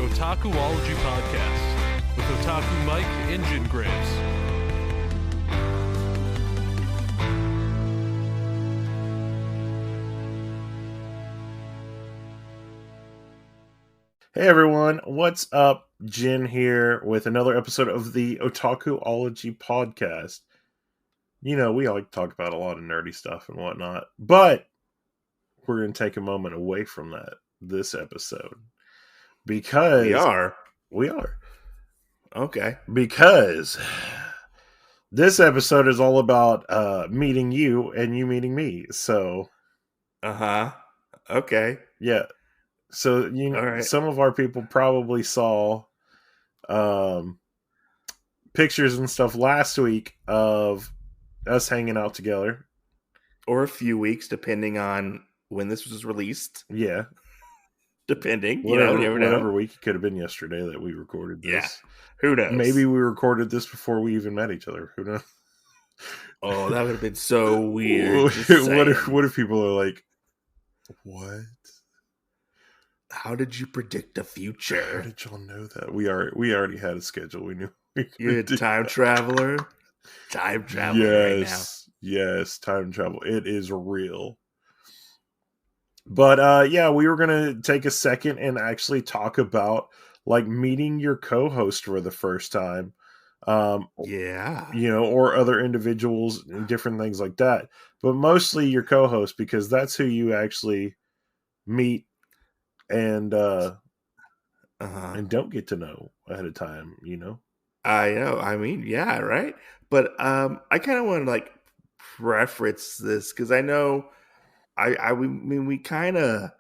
Otakuology podcast with Otaku Mike and Jingraves. Hey everyone, what's up? Jin here with another episode of the Otakuology podcast. You know, we like to talk about a lot of nerdy stuff and whatnot, but we're going to take a moment away from that this episode. Because we are. Okay. Because this episode is all about meeting you and you meeting me. So, Okay. yeah. So, you know, right. Some of our people probably saw pictures and stuff last week of us hanging out together. Or a few weeks, depending on when this was released. Yeah. Depending. Whatever week. It could have been yesterday that we recorded this. Yeah. Who knows? Maybe we recorded this before we even met each other. Who knows? Oh, that would have been so weird. What if people are like, what? How did you predict the future? How did y'all know that? We already had a schedule. We knew you had time traveler. Time traveler right now. Yes, time travel. It is real. But yeah, we were gonna take a second and actually talk about like meeting your co-host for the first time. Yeah. You know, or other individuals and different things like that. But mostly your co-host, because that's who you actually meet and don't get to know ahead of time, you know? I know. I mean, yeah, right. But I kind of want to like preference this because I know we kind of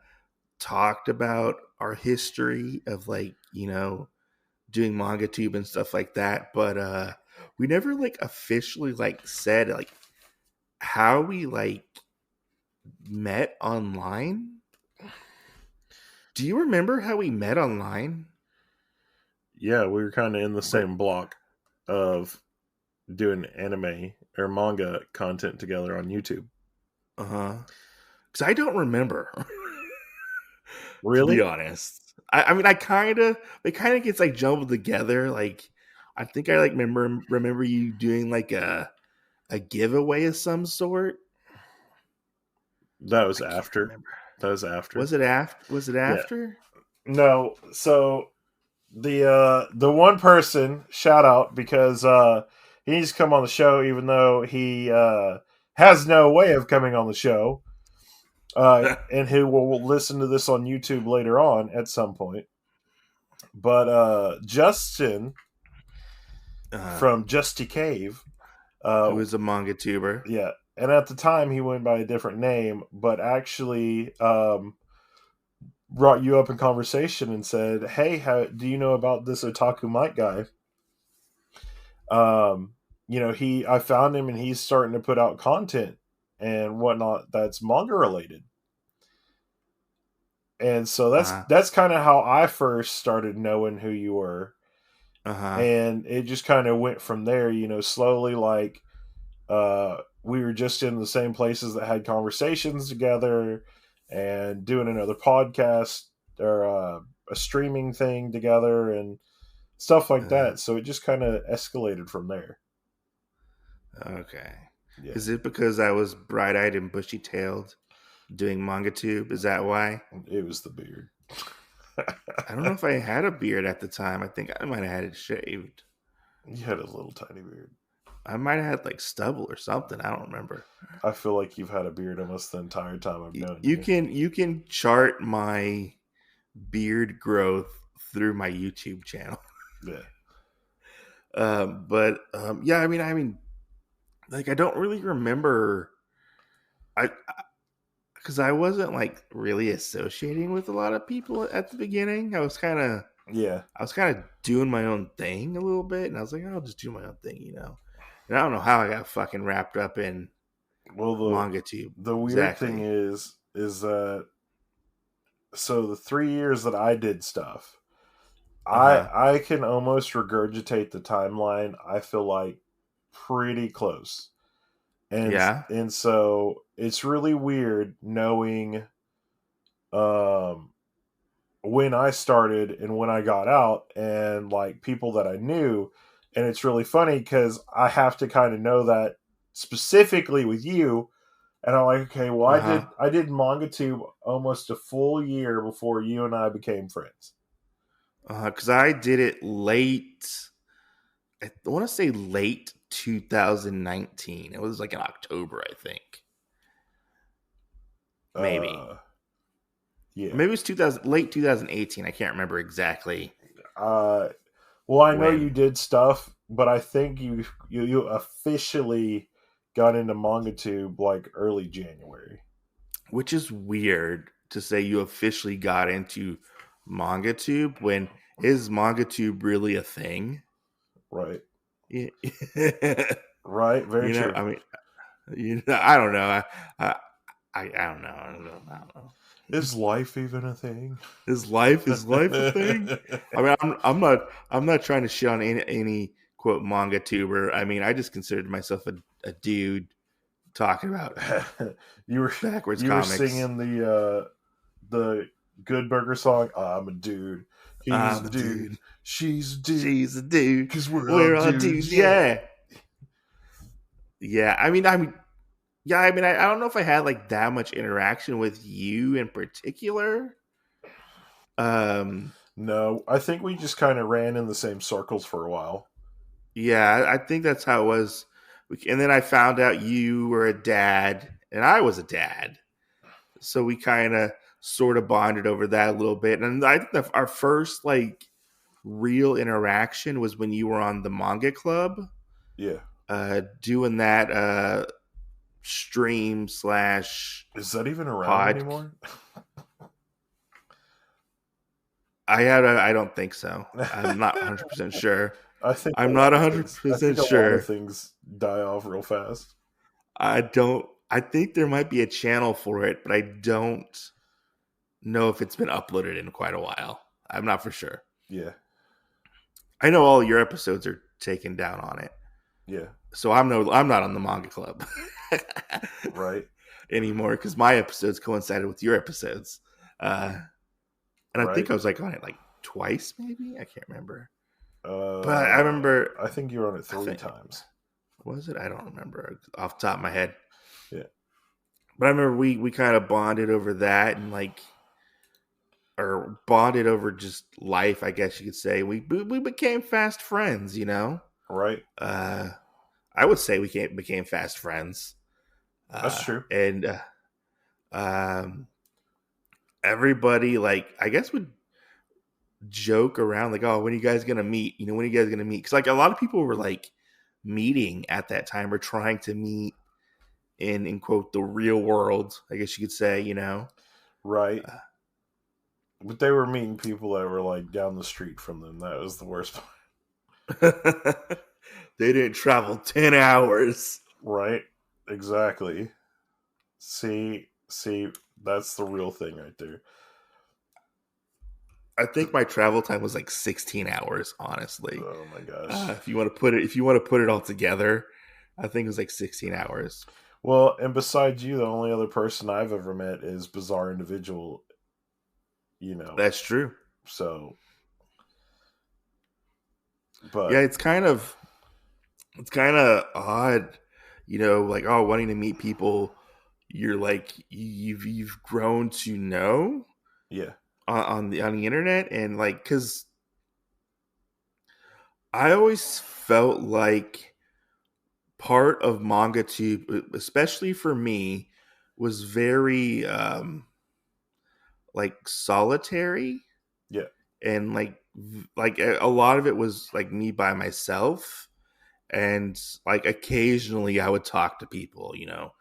talked about our history of like, you know, doing mangatube and stuff like that, but we never like officially like said like how we like met online. Do you remember how we met online? Yeah, we were kind of in the same block of doing anime or manga content together on YouTube. Because I don't remember. Really? To be honest. I mean, it kind of gets like jumbled together. Like, I think I like remember you doing like a giveaway of some sort. That was after. That was after. Was it after? Yeah. No. So the one person, shout out, because he needs to come on the show, even though he has no way of coming on the show. And who will listen to this on YouTube later on at some point. But Justin from Justy Cave, who is a manga tuber. Yeah. And at the time he went by a different name, but actually brought you up in conversation and said, hey, do you know about this Otaku Mike guy? You know, I found him and he's starting to put out content and whatnot that's manga related. And so that's kind of how I first started knowing who you were. And it just kind of went from there, you know, slowly, like we were just in the same places that had conversations together and doing another podcast or a streaming thing together and stuff like that. So it just kind of escalated from there. Okay. Yeah. Is it because I was bright-eyed and bushy-tailed doing mangatube? Is that why? It was the beard. I don't know if I had a beard at the time. I think I might have had it shaved. You had a little tiny beard. I might have had like stubble or something. I don't remember. I feel like you've had a beard almost the entire time I've known you. You can chart my beard growth through my YouTube channel. Yeah. Yeah, I mean, like I don't really remember. Because I wasn't like really associating with a lot of people at the beginning. I was kind of doing my own thing a little bit, and I was like, I'll just do my own thing, you know. And I don't know how I got fucking wrapped up in mangatube. The weird thing is that so the 3 years that I did stuff, I can almost regurgitate the timeline. I feel like pretty close. And so it's really weird knowing when I started and when I got out, and like people that I knew. And it's really funny because I have to kind of know that specifically with you. And I'm like, okay, well, Uh-huh. I did MangaTube almost a full year before you and I became friends. Because I did it late. I want to say late 2019. It was like in October, I think. Maybe. Yeah. Maybe it was 2000, late 2018. I can't remember exactly Well, I know you when. did stuff, but I think you officially got into MangaTube like early January. Which is weird to say you officially got into MangaTube when is MangaTube really a thing? Right. Yeah. Right. Very true. I mean, I don't know. I don't know. I don't know. Is life even a thing? Is life a thing? I mean, I'm not trying to shit on any quote manga tuber. I mean, I just considered myself a dude talking about you were backwards you were comics. singing the Good Burger song. I'm a dude. He's I'm a a dude. dude. She's a dude. She's a dude. Because we're all We're all dudes. dudes. Yeah. Yeah. Yeah. Yeah. I mean, I don't know if I had like that much interaction with you in particular. Um. No, I think we just kind of ran in the same circles for a while. Yeah, I think that's how it was. And then I found out you were a dad and I was a dad. So we kind of sort of bonded over that a little bit. And I think our first like real interaction was when you were on the manga club, Yeah. doing that stream slash Is that even around pod. anymore? I don't think so. I'm not 100% sure. I think a I'm not lot of things. I 100% think a lot of sure. things die off real fast. I think there might be a channel for it, but I don't know if it's been uploaded in quite a while. I'm not for sure. Yeah. I know all your episodes are taken down on it. Yeah. So I'm not on the manga club Right. anymore because my episodes coincided with your episodes. And I Right. think I was like on it like twice, maybe. I can't remember. But I remember. I think you were on it 3 times. Was it? I don't remember off the top of my head. Yeah. But I remember we kind of bonded over that and like, or bonded over just life, I guess you could say. We became fast friends, you know. Right. I would say we became fast friends. That's true. And um, everybody like I guess would joke around like, "Oh, when are you guys gonna meet? You know, when are you guys gonna meet?" Because like a lot of people were like meeting at that time or trying to meet in quote the real world, I guess you could say, you know. Right. But they were meeting people that were like down the street from them. That was the worst part. They didn't travel 10 hours. Right. Exactly. See, that's the real thing right there. I think my travel time was like 16 hours, honestly. Oh my gosh. If you want to put it all together, I think it was like 16 hours. Well, and besides you, the only other person I've ever met is Bizarre Individual. You know. That's true. So, but yeah, it's kind of odd, you know, like oh, wanting to meet people you're like you've grown to know, yeah, on the internet, and like because I always felt like part of MangaTube, especially for me, was very like solitary. Yeah. And like a lot of it was like me by myself, and like occasionally I would talk to people, you know.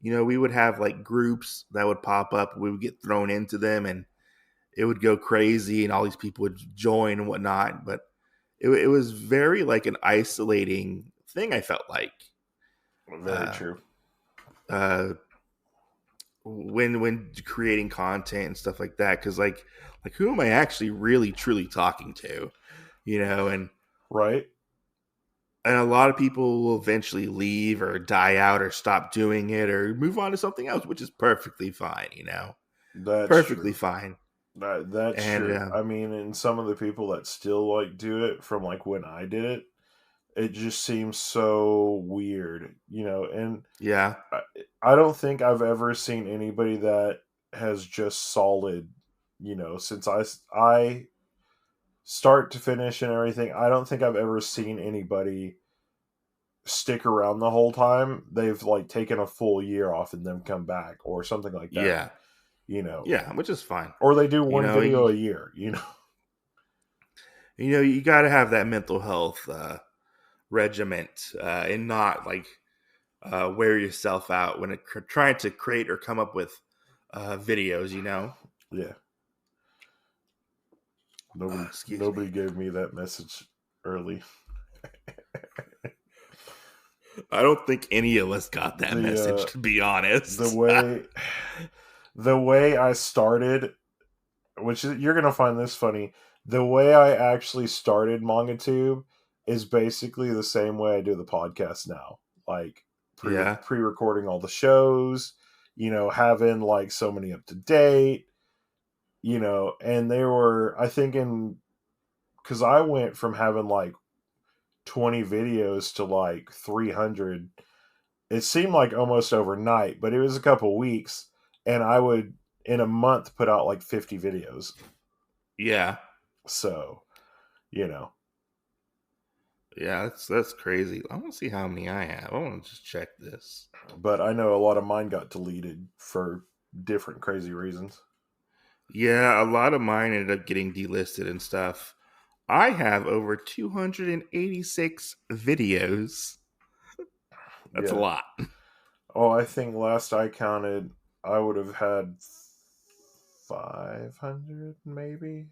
We would have like groups that would pop up, we would get thrown into them and it would go crazy and all these people would join and whatnot, but it was very like an isolating thing, I felt like. Very true. When creating content and stuff like that, because like who am I actually really truly talking to, you know? And right, and a lot of people will eventually leave or die out or stop doing it or move on to something else, which is perfectly fine, you know. that's Perfectly true. fine. That's And true. I mean, and some of the people that still like do it from like when I did it, it just seems so weird, and yeah, I, I don't think I've ever seen anybody that has just solid, since I start to finish and everything. I don't think I've ever seen anybody stick around the whole time. They've like taken a full year off and then come back or something like that, yeah, you know, yeah, which is fine. or they do You one know, video you, a year. you got to have that mental health regiment and not like wear yourself out when trying to create or come up with videos. Yeah. Nobody, Excuse me. nobody gave me that message early. I don't think any of us got that message, The to be the honest. way the way I started, you're gonna find this funny. The way I actually started MangaTube is basically the same way I do the podcast now. Like Yeah, pre-recording all the shows, having like so many up to date, and they were, I think, because I went from having like 20 videos to like 300. It seemed like almost overnight, but it was a couple weeks, and I would in a month put out like 50 videos. yeah, So, you know, yeah. That's crazy. I want to see how many I have. I want to just check this. but I know a lot of mine got deleted for different crazy reasons. Yeah, a lot of mine ended up getting delisted and stuff. I have over 286 videos. That's a Yeah. lot. Oh, I think last I counted, I would have had 500 maybe.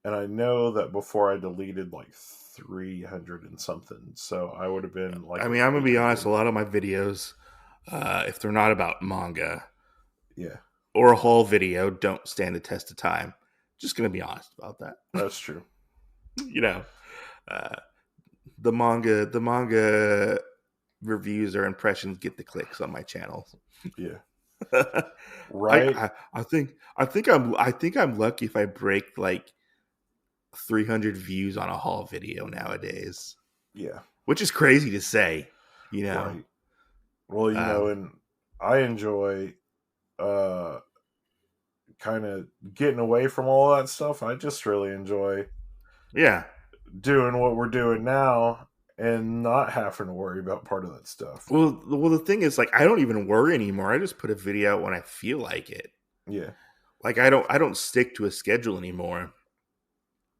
And I know that before I deleted like 300 and something. So I would have been like I at mean, I'm gonna be honest. 800. A lot of my videos, if they're not about manga Yeah, or a haul video, don't stand the test of time. Just gonna be honest about that. that's true. you know, uh, the manga reviews or impressions get the clicks on my channel. Yeah. I, Right? I think I'm lucky if I break like 300 views on a haul video nowadays, Yeah. which is crazy to say. You know, Right. Well, um, and I enjoy uh kind of getting away from all that stuff. I just really enjoy yeah. doing what we're doing now and not having to worry about part of that stuff. Well, the thing is, like, I don't even worry anymore. I just put a video out when I feel like it. Yeah. Like, I don't stick to a schedule anymore.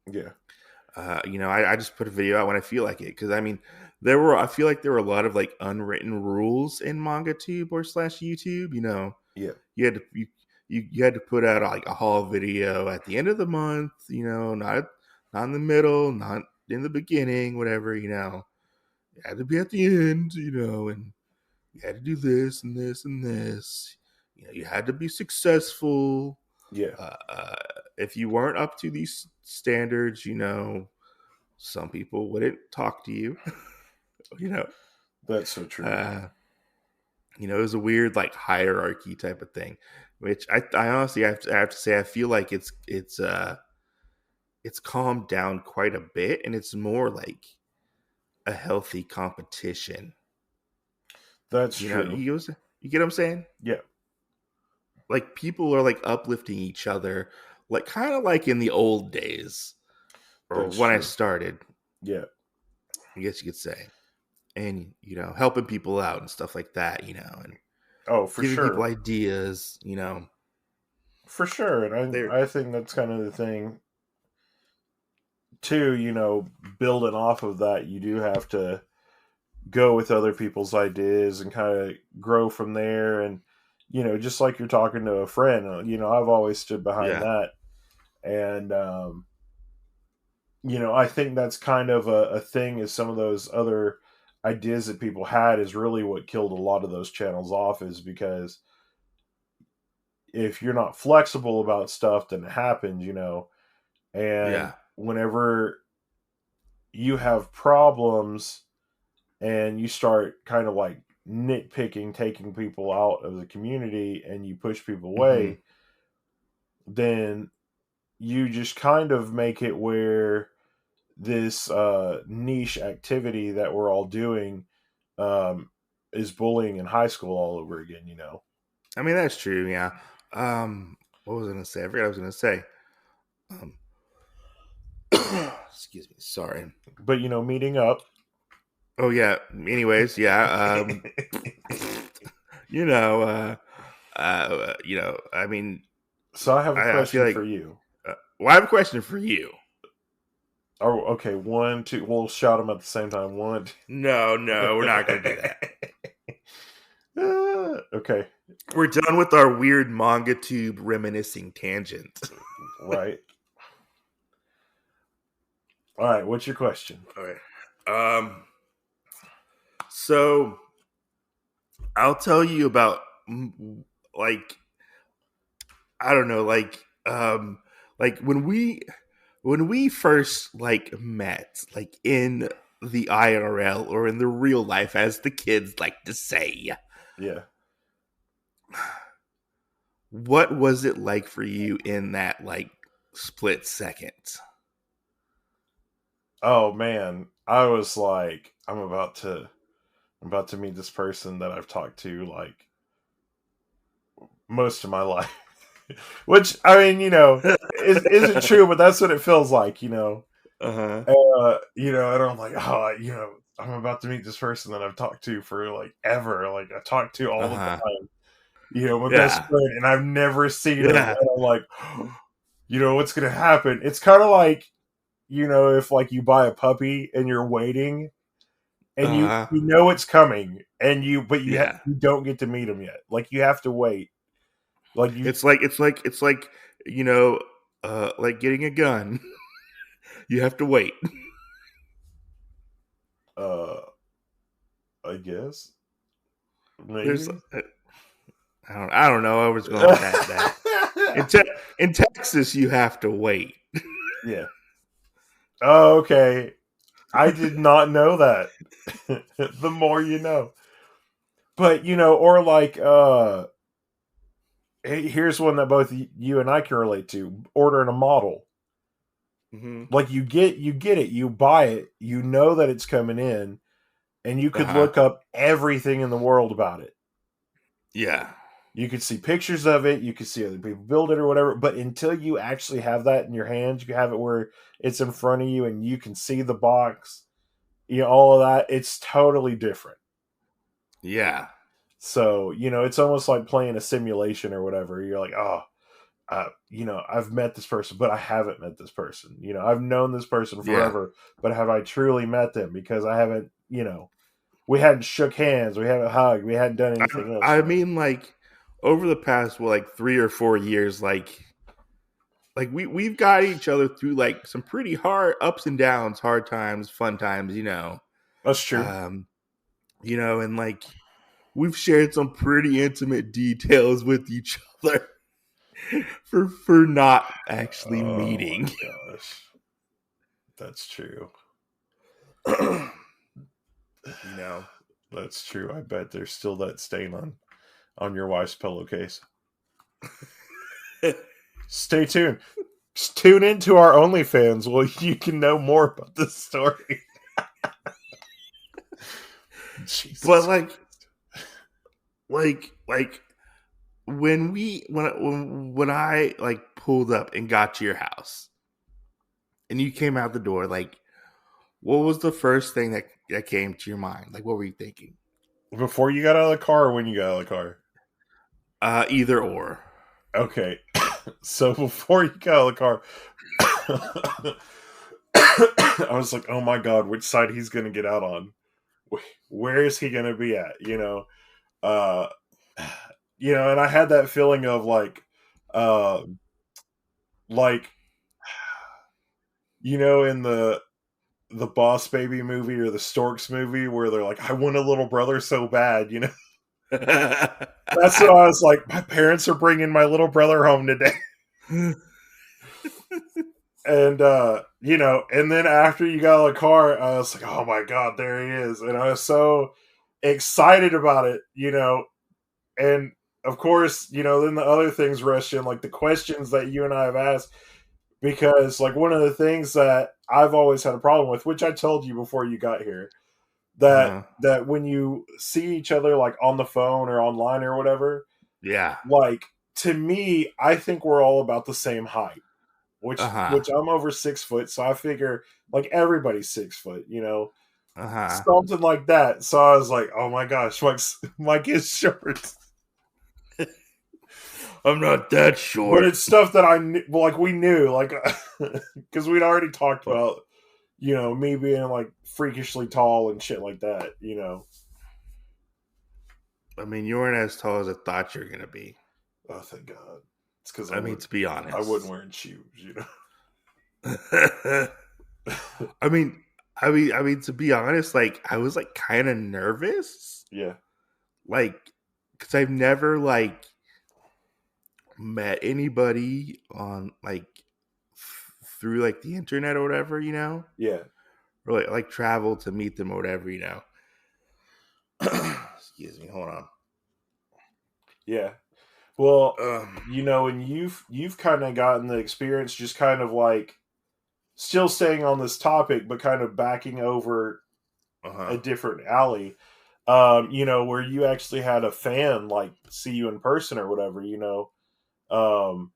Yeah. I just put a video out when I feel like it. Because I mean, I feel like there were a lot of like unwritten rules in MangaTube or slash YouTube. Yeah. You had to you had to put out like a haul video at the end of the month. Not in the middle, not in the beginning, whatever. It had to be at the end. And you had to do this and this and this. You had to be successful. Yeah. Uh, uh, if you weren't up to these standards, some people wouldn't talk to you. you know, That's so true. it was a weird like hierarchy type of thing, which I honestly have to say I feel like it's calmed down quite a bit, and it's more like a healthy competition. That's true. You get what I'm saying? Yeah. Like people are like uplifting each other, like kind of like in the old days or That's when I true. started, Yeah. I guess you could say. And helping people out and stuff like that, and Oh, for giving people sure. ideas, For sure. And they're I think that's kind of the thing too, building off of that, you do have to go with other people's ideas and kind of grow from there. And, just like you're talking to a friend, I've always stood behind yeah, that. And, I think that's kind of a thing, is some of those other ideas that people had is really what killed a lot of those channels off, is because if you're not flexible about stuff, then it happens, and yeah, whenever you have problems and you start kind of like nitpicking, taking people out of the community, and you push people hmm away, then you just kind of make it where this niche activity that we're all doing is bullying in high school all over again, you know? I mean, that's true. Yeah. What was I going to say? I forgot what I was going to say. Excuse me. Sorry. But, you know, meeting up. Oh, yeah. Anyways, yeah. You know, I mean. So I have a question like, for you. Well, I have a question for you. Oh, okay. 1, 2. We'll shout them at the same time. 1, 2. No, we're not going to do that. Okay. We're done with our weird mangatube reminiscing tangent. Right. All right. What's your question? All right. So I'll tell you about, like, I don't know, like when we first like met, like in the IRL or in the real life, as the kids like to say. Yeah. What was it like for you in that like split second? Oh man, I was like, I'm about to meet this person that I've talked to like most of my life. Which, I mean, you know, isn't true, but that's what it feels like, you know. You know, and I'm like, oh, you know, I'm about to meet this person that I've talked to for like ever. Like I talk to all the time. You know, my best friend, and I've never seen him. And I'm like, you know, what's gonna happen? It's kind of like, you know, if like you buy a puppy and you're waiting, and you know it's coming, and you don't get to meet him yet. Like you have to wait. Like it's like you know, like getting a gun. You have to wait. I guess. Maybe. There's, I don't know. I was going with that. In Texas, you have to wait. Yeah. Oh, okay. I did not know that. The more you know. But, you know, or like, here's one that both you and I can relate to. Ordering a model. Mm-hmm. Like you get it, you buy it, you know that it's coming in, and you could look up everything in the world about it. Yeah. You could see pictures of it, you could see other people build it or whatever, but until you actually have that in your hands, you have it where it's in front of you and you can see the box, you know, all of that, it's totally different. Yeah. So, you know, it's almost like playing a simulation or whatever. You're like, oh, you know, I've met this person, but I haven't met this person. You know, I've known this person forever, but have I truly met them? Because I haven't, you know, we hadn't shook hands, we haven't hugged, we hadn't done anything else. I mean, like, over the past, 3 or 4 years, like we've got each other through, like, some pretty hard ups and downs, hard times, fun times, you know. That's true. You know, and, like, we've shared some pretty intimate details with each other. For not actually meeting. My gosh. That's true. You know. That's true. I bet there's still that stain on your wife's pillowcase. Stay tuned. Just tune into our OnlyFans. Well, you can know more about this story. Jesus. But like when I like pulled up and got to your house and you came out the door, like, what was the first thing that came to your mind? Like, what were you thinking? Before you got out of the car or when you got out of the car? Either or. Okay. So before you got out of the car, I was like, oh my God, which side he's going to get out on? Where is he going to be at? You know, and I had that feeling of like, you know, in the Boss Baby movie or the Storks movie where they're like, I want a little brother so bad, you know? That's what I was like, my parents are bringing my little brother home today. And, you know, and then after you got out of the car, I was like, oh my God, there he is. And I was so excited about it, you know, and of course, you know, then the other things rush in, like the questions that you and I have asked. because like one of the things that I've always had a problem with, which I told you before you got here, that when you see each other like on the phone or online or whatever, yeah, like to me, I think we're all about the same height, which I'm over 6 foot, so I figure like everybody's 6 foot, you know, something like that. So I was like, oh my gosh, Mike is short. I'm not that short, but it's stuff that I knew, like we knew, like because we'd already talked about, you know, me being like freakishly tall and shit like that, you know. I mean, you weren't as tall as I thought you were gonna be. Oh, thank God! It's because I mean, to be honest, I wasn't wearing shoes, you know. I mean, to be honest, like I was like kind of nervous, yeah, like because I've never like met anybody on like through like the internet or whatever, you know. Yeah. Or like travel to meet them or whatever, you know. Excuse me, hold on. Yeah. Well, you know, and you've kind of gotten the experience just kind of like still staying on this topic, but kind of backing over a different alley. You know, where you actually had a fan like see you in person or whatever, you know. Oh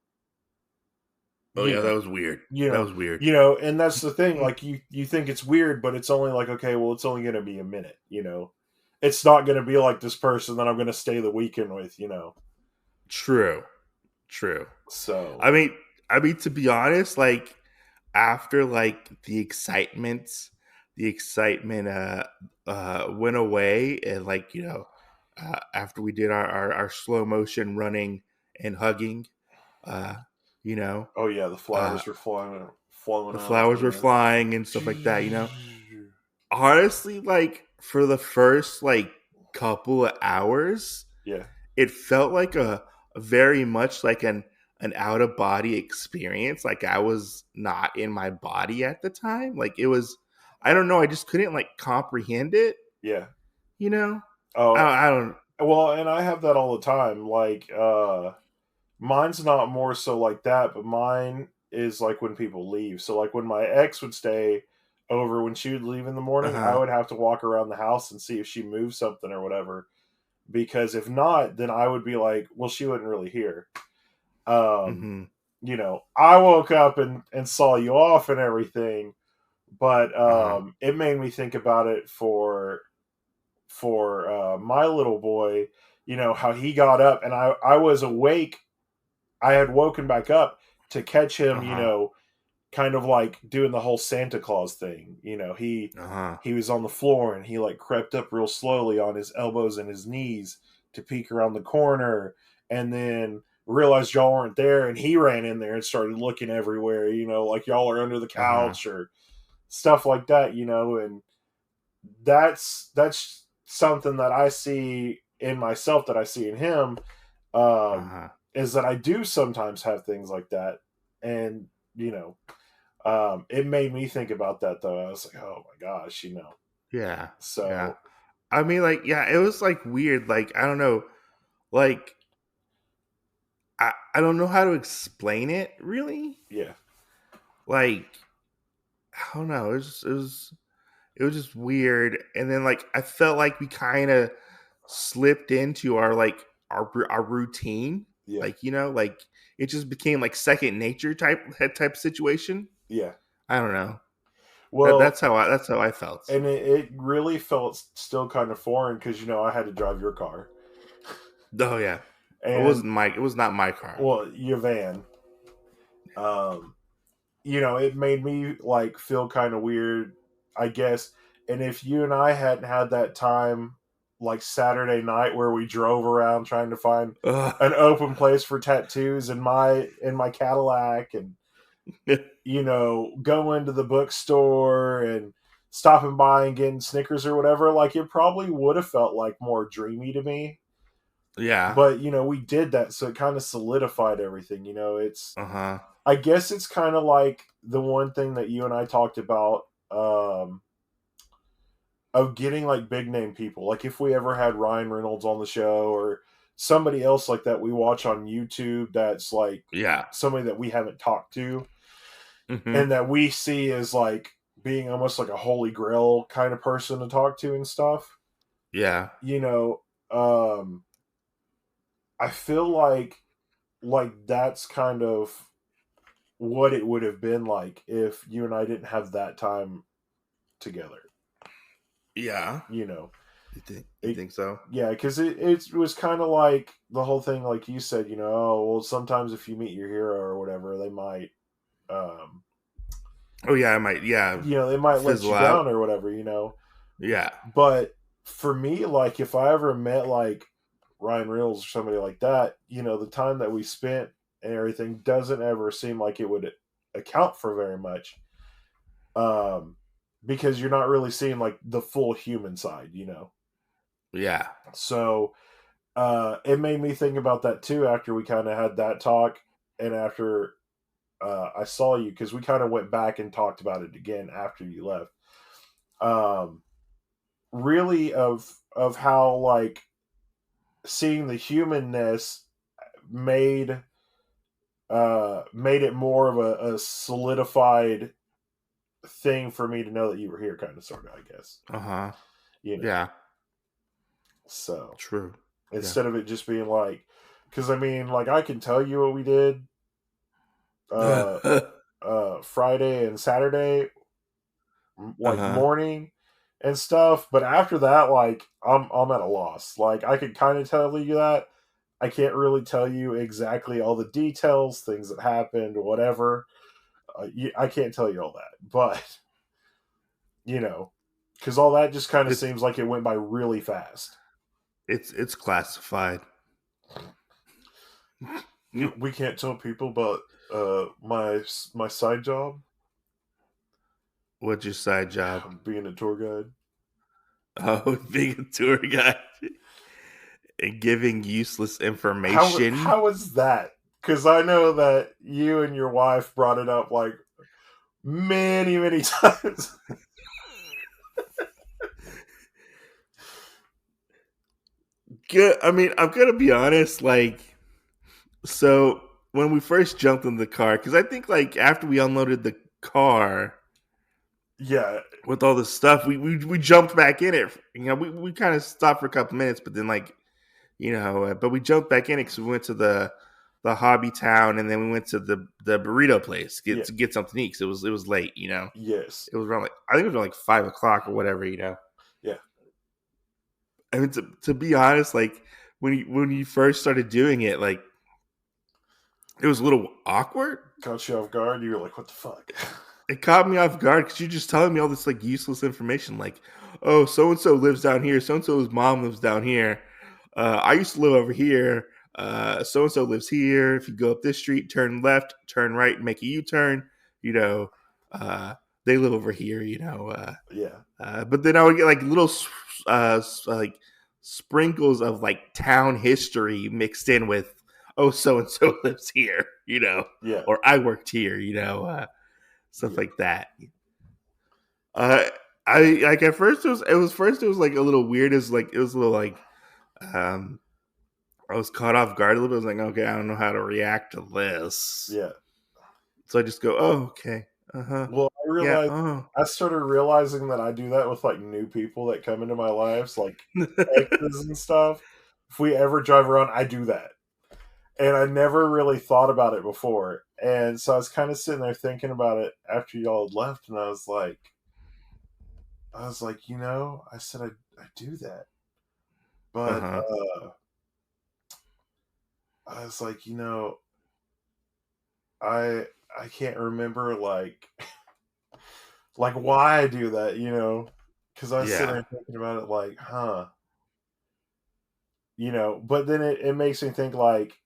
yeah, that was weird. That was weird. You know, and that's the thing. Like you think it's weird, but it's only like, okay, well, it's only going to be a minute. You know, it's not going to be like this person that I'm going to stay the weekend with. You know. True. So I mean, to be honest, like after like the excitement went away, and like, you know, after we did our slow motion running and hugging, you know. Oh yeah, the flowers were flowing. The flowers were flying and stuff like that, you know. Honestly, like for the first like couple of hours, yeah, it felt like a very much like an out of body experience. Like I was not in my body at the time. Like it was, I don't know. I just couldn't like comprehend it. Yeah, you know. Oh, I don't. Well, and I have that all the time. Like, mine's not more so like that, but mine is like when people leave. So, like when my ex would stay over when she would leave in the morning, I would have to walk around the house and see if she moved something or whatever. Because if not, then I would be like, well, she wasn't really here. You know, I woke up and saw you off and everything, but it made me think about it for my little boy, you know, how he got up and I was awake. I had woken back up to catch him, you know, kind of like doing the whole Santa Claus thing. You know, he was on the floor and he like crept up real slowly on his elbows and his knees to peek around the corner, and then realized y'all weren't there, and he ran in there and started looking everywhere, you know, like y'all are under the couch or stuff like that, you know. And that's something that I see in myself that I see in him, is that I do sometimes have things like that. And, you know, it made me think about that though. I was like, oh my gosh, you know. Yeah. So, yeah. I mean, like, yeah, it was like weird. Like, I don't know. Like, I don't know how to explain it really. Yeah. Like, I don't know. It was just weird. And then like I felt like we kind of slipped into our like our routine. Yeah. Like, you know, like it just became like second nature type situation. Yeah. I don't know. Well, that's how I felt. And it really felt still kind of foreign because, you know, I had to drive your car. Oh yeah. And it was not my car. Well, your van. You know, it made me like feel kind of weird, I guess. And if you and I hadn't had that time like Saturday night where we drove around trying to find an open place for tattoos in my Cadillac, and you know, go into the bookstore and stopping by and getting Snickers or whatever, like it probably would have felt like more dreamy to me. Yeah. But, you know, we did that, so it kind of solidified everything. You know, it's I guess it's kind of like the one thing that you and I talked about, of getting like big name people. Like if we ever had Ryan Reynolds on the show or somebody else like that we watch on YouTube that's like somebody that we haven't talked to. Mm-hmm. and that we see as like being almost like a holy grail kind of person to talk to and stuff. Yeah. You know, I feel like that's kind of what it would have been like if you and I didn't have that time together. Yeah. You know, You it, think so? yeah, because it was kind of like the whole thing, like you said, you know, oh, well, sometimes if you meet your hero or whatever, they might, um, Oh yeah, I might. Yeah, you know, they might let fizzle you out. down or whatever, you know. Yeah. But for me, like if I ever met like Ryan Reynolds or somebody like that, you know, the time that we spent and everything doesn't ever seem like it would account for very much. Um, because you're not really seeing like the full human side, you know. Yeah. So it made me think about that too after we kind of had that talk and after I saw you, because we kind of went back and talked about it again after you left. Um, really of how like seeing the humanness made made it more of a solidified thing for me to know that you were here, kind of sort of, I guess. Uh-huh. You know. Yeah. So True. Yeah. instead of it just being like, because I mean, like I can tell you what we did uh Friday and Saturday, like Uh-huh. morning and stuff, but after that, like I'm at a loss. Like I could kind of tell you that. I can't really tell you exactly all the details, things that happened, whatever. I can't tell you all that, but you know, because all that just kind of It's seems like it went by really fast. it's classified. We can't tell people about my side job, What's your side job? being a tour guide. Oh, being a tour guide and giving useless How information. how is that? Because I know that you and your wife brought it up like many times. Good. I mean, I'm gonna be honest. Like, so when we first jumped in the car, because I think like after we unloaded the car Yeah, with all the stuff, we jumped back in it. You know, we kind of stopped for a couple minutes, but then like but we jumped back in it because we went to the hobby town and then we went to the burrito place yeah, to get something to eat because it was late. yes, It was around like I think it was around like 5 o'clock or whatever. yeah. I mean, to be honest, like when you first started doing it, like it was a little awkward. Caught you off guard. You were like, "What the fuck?" It caught me off guard because you're just telling me all this like useless information, like, oh, so and so lives down here, so and so's mom lives down here. I used to live over here. So and so lives here. If you go up this street, turn left, turn right, make a U-turn. You know, uh, they live over here. Yeah, But then I would get like little like sprinkles of like town history mixed in with, oh, so and so lives here. yeah, Or I worked here. Stuff yeah, like that. Uh, I like at first it was like a little weird. It was a little like um I was caught off guard a little bit. I was like, okay, I don't know how to react to this, yeah. so I just go, oh, okay, Well, yeah, oh, I started realizing that I do that with like new people that come into my lives, like exes and stuff. If we ever drive around, I do that. And I never really thought about it before. And so I was kind of sitting there thinking about it after y'all had left, and I was like, you know, I said I do that, uh but huh, I was like, you know, I I can't remember like why I do that, you know, because I was sitting yeah, there thinking about it, like, huh, you know. But then it makes me think like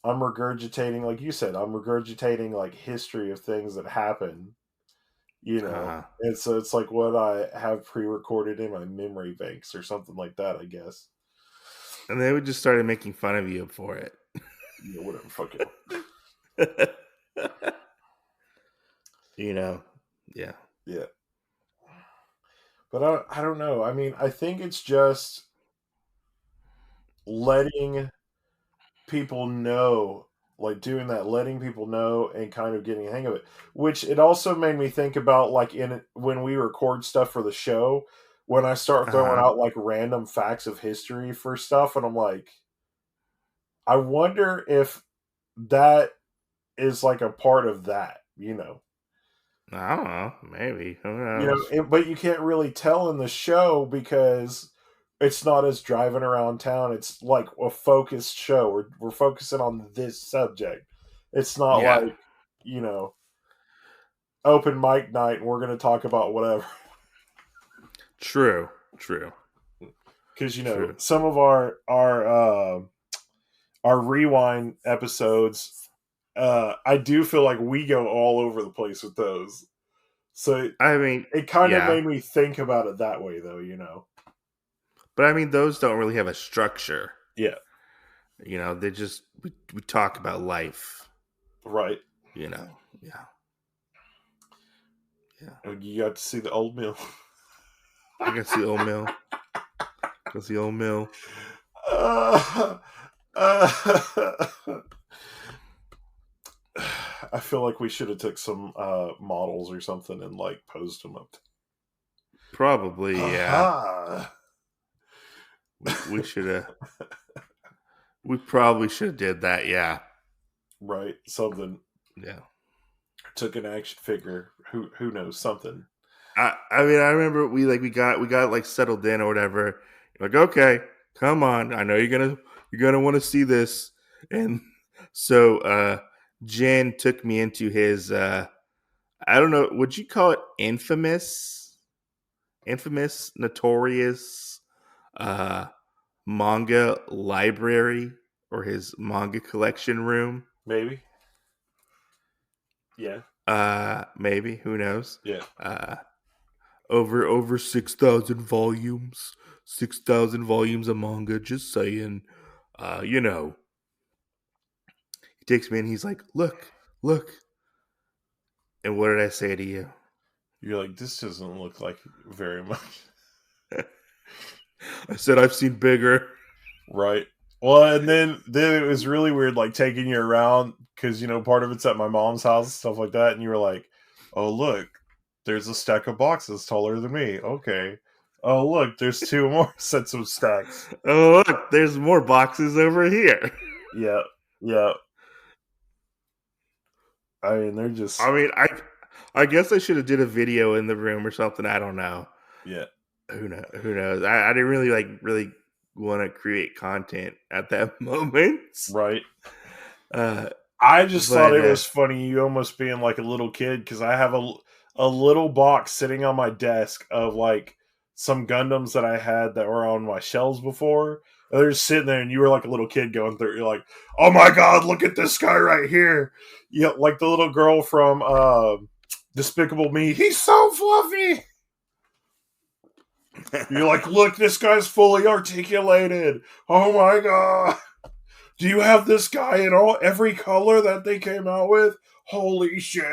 I'm regurgitating, like you said, I'm regurgitating like history of things that happen, you uh know. huh, And so it's like what I have pre-recorded in my memory banks or something like that, I guess. and they would just started making fun of you for it. Yeah, whatever, fuck it. you know, yeah, Yeah, but I don't know. I mean, I think it's just letting people know like doing that, letting people know and kind of getting a hang of it. Which it also made me think about, like, when we record stuff for the show, when I start throwing out like random facts of history for stuff, and I'm like, I wonder if that is like a part of that, I don't know. Maybe. Who you knows? know, but you can't really tell in the show because it's not as driving around town. It's like a focused show. We're focusing on this subject. It's not Yeah. like, open mic night and we're going to talk about whatever. True. Because some of our rewind episodes, I do feel like we go all over the place with those. So I mean, it kind of made me think about it that way, though. But I mean, those don't really have a structure. Yeah. They just we talk about life. Right. Yeah. You got to see the old mill. I got to see old mill. Go see old mill. I feel like we should have took some models or something and like posed them up. Probably, yeah. We should have. We probably should have did that, yeah. Right, something. Yeah. Took an action figure. Who knows, something. I mean, I remember we got like settled in or whatever. Like, okay, come on. I know you're gonna want to see this. And so Jen took me into his I don't know, would you call it infamous, notorious manga library, or his manga collection room? Maybe. Yeah. Maybe, who knows? Yeah. Over 6,000 volumes. 6,000 volumes of manga, just saying. He takes me in, he's like, look. And what did I say to you? You're like, this doesn't look like very much. I said, I've seen bigger. Right. Well, and then it was really weird, like, taking you around, because, part of it's at my mom's house and stuff like that, and you were like, oh, look, there's a stack of boxes taller than me. Okay. Oh, look, there's 2 more sets of stacks. Oh, look, there's more boxes over here. Yeah. I mean, they're just... I mean, I guess I should have did a video in the room or something. I don't know. Yeah. Who knows? I didn't really want to create content at that moment. Right. I just thought it was funny, you almost being like a little kid, because I have a little box sitting on my desk of like some Gundams that I had that were on my shelves before. And they're just sitting there, and you were like a little kid going through it. You're like, oh my god, look at this guy right here. Yeah, like the little girl from Despicable Me. He's so fluffy. You're like, look, this guy's fully articulated. Oh my god. Do you have this guy in every color that they came out with? Holy shit.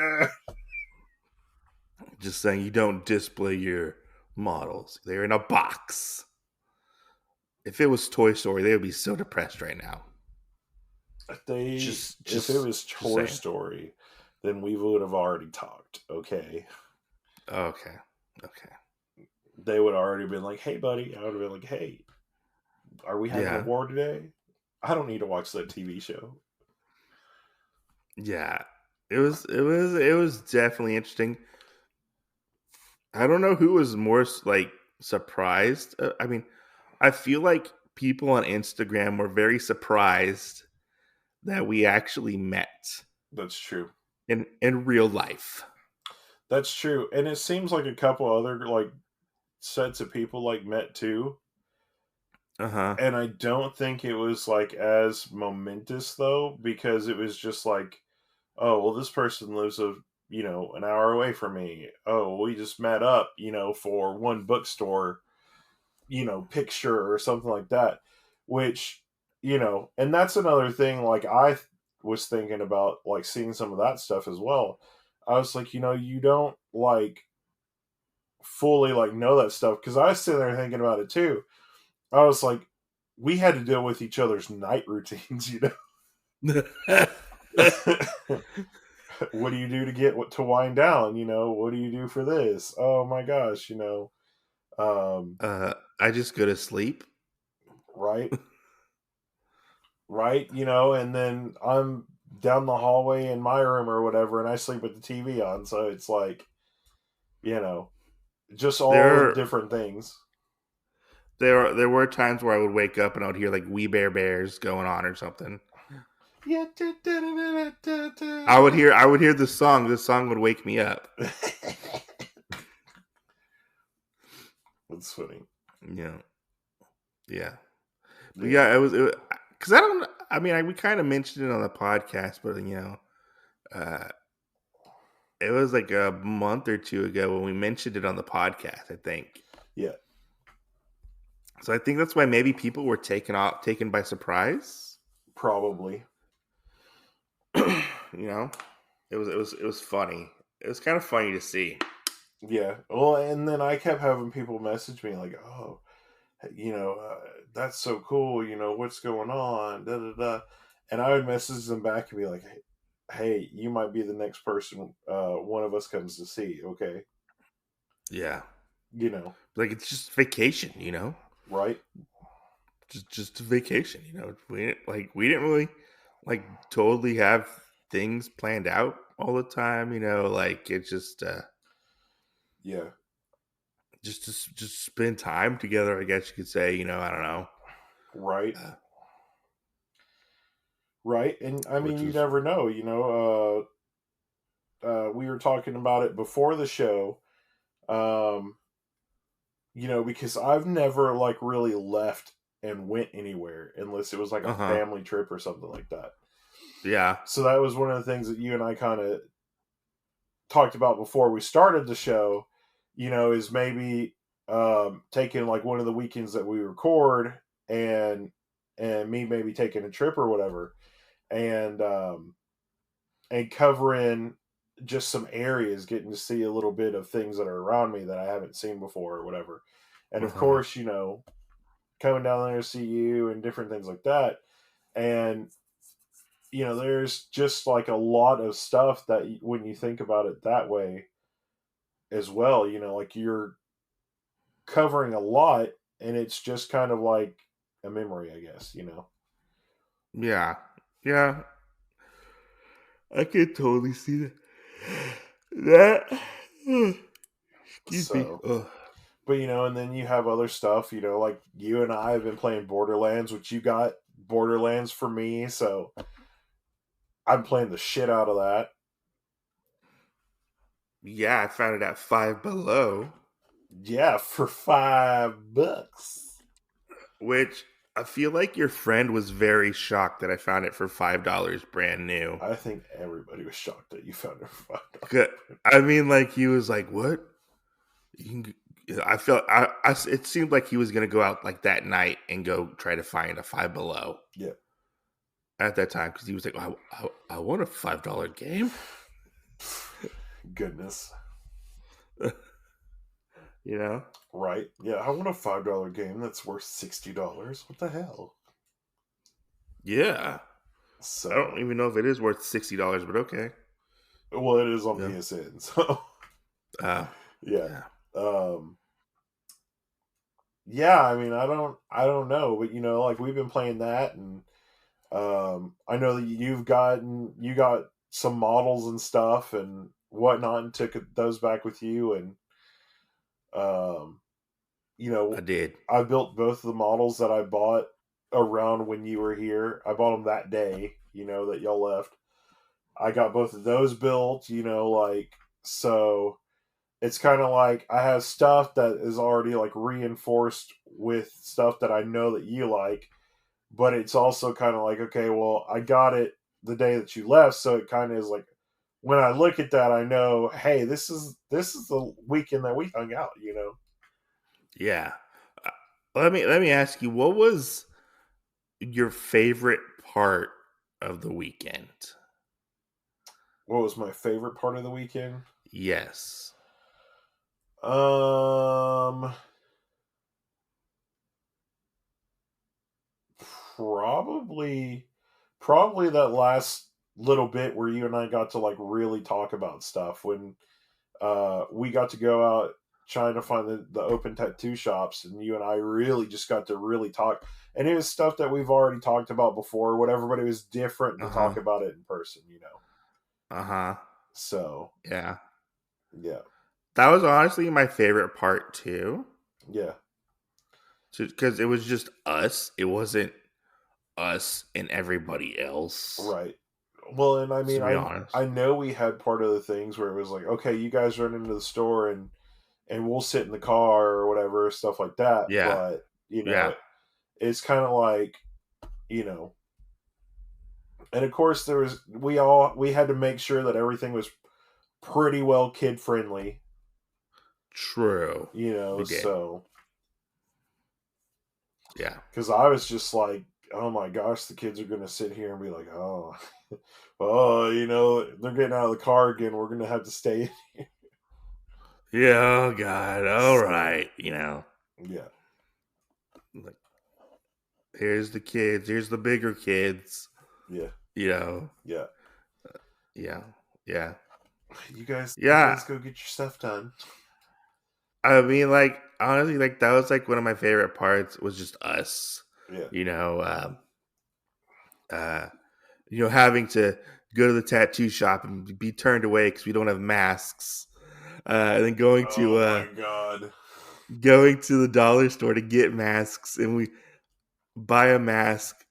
Just saying, you don't display your models. They're in a box. If it was Toy Story, they would be so depressed right now. If it was Toy Story, then we would have already talked, okay? Okay. They would have already been like, hey, buddy. I would have been like, hey, are we having a war today? I don't need to watch that TV show. Yeah. It was definitely interesting. I don't know who was more like surprised. I mean, I feel like people on Instagram were very surprised that we actually met. That's true. In real life. That's true. And it seems like a couple other like sets of people like met too. And I don't think it was like as momentous though, because it was just like, oh, well, this person lives an hour away from me. Oh, we just met up, for one bookstore, picture or something like that, which, and that's another thing. Like I was thinking about like seeing some of that stuff as well. I was like, you don't like fully like know that stuff, because I was sitting there thinking about it too. I was like, we had to deal with each other's night routines, What do you do to get to wind down? What do you do for this? Oh my gosh, I just go to sleep. Right, right, and then I'm down the hallway in my room or whatever, and I sleep with the TV on. So it's like, just all the There different things. there were times where I would wake up and I would hear like We Bare Bears going on or something. Yeah. I would hear the song. The song would wake me up. That's funny. Yeah. Yeah. But Yeah. yeah, it was because I don't. I mean, we kind of mentioned it on the podcast, but uh, it was like a month or two ago when we mentioned it on the podcast. I think. Yeah. So I think that's why maybe people were taken by surprise. Probably. It was funny. It was kind of funny to see. Yeah. Well, and then I kept having people message me like, "Oh, that's so cool. What's going on?" Da da da. And I would message them back and be like, "Hey, you might be the next person one of us comes to see." Okay. Yeah. You know. Like it's just vacation. Right. Just a vacation. We didn't really like totally have things planned out all the time. Like it's just Yeah. just spend time together. I guess you could say. I don't know. Right. Right. And I mean, Which you was never know. We were talking about it before the show. Um, because I've never like really left and went anywhere unless it was like a family trip or something like that. Yeah. So that was one of the things that you and I kind of talked about before we started the show, is maybe taking like one of the weekends that we record and me maybe taking a trip or whatever and covering just some areas, getting to see a little bit of things that are around me that I haven't seen before or whatever. And of course, coming down there to see you and different things like that. And, there's just like a lot of stuff that when you think about it that way as well, like you're covering a lot and it's just kind of like a memory, I guess. Yeah. Yeah. I can totally see that. Excuse me. So, Ugh. but and then you have other stuff, like you and I have been playing Borderlands, which you got Borderlands for me, so I'm playing the shit out of that. Yeah, I found it at Five Below. Yeah, for $5. Which I feel like your friend was very shocked that I found it for $5 brand new. I think everybody was shocked that you found it for $5. I mean, like he was like, "What?" I felt it seemed like he was gonna go out like that night and go try to find a Five Below. Yeah. At that time, because he was like, I want a $5 game." Goodness. Right? Yeah, I want a $5 game that's worth $60. What the hell? Yeah. So I don't even know if it is worth $60, but okay. Well, it is on PSN, so yeah. Yeah, I mean, I don't know, but like we've been playing that, and I know that you got some models and stuff and whatnot, and took those back with you, and I did. I built both of the models that I bought around when you were here. I bought them that day, that y'all left. I got both of those built, like, so it's kind of like I have stuff that is already like reinforced with stuff that I know that you like, but it's also kind of like, okay, well, I got it the day that you left, so it kind of is like when I look at that, I know, hey, this is the weekend that we hung out, Yeah. Let me ask you, what was your favorite part of the weekend? What was my favorite part of the weekend? Yes. Probably that last little bit where you and I got to like really talk about stuff when we got to go out trying to find the open tattoo shops, and you and I really just got to really talk. And it was stuff that we've already talked about before, or whatever, but it was different to talk about it in person, you know. So yeah, that was honestly my favorite part too. Yeah, because it was just us. It wasn't us and everybody else, right? Well, and I mean, to be honest, I know we had part of the things where it was like, okay, you guys run into the store and we'll sit in the car or whatever, stuff like that. Yeah. But you know, it's kind of like, you know, and of course we had to make sure that everything was pretty well kid friendly. True. You know, so yeah, because I was just like, oh my gosh, the kids are gonna sit here and be like, oh, oh, you know, they're getting out of the car again. We're gonna have to stay in here. Yeah, oh God, all right, you know. Yeah. Like, here's the kids. Here's the bigger kids. Yeah. You know. Yeah. Yeah. You guys go get your stuff done. I mean, like, honestly, like, that was, like, one of my favorite parts was just us. Yeah. You know, having to go to the tattoo shop and be turned away because we don't have masks. And then going to oh my God. Going to the dollar store to get masks, and we buy a mask,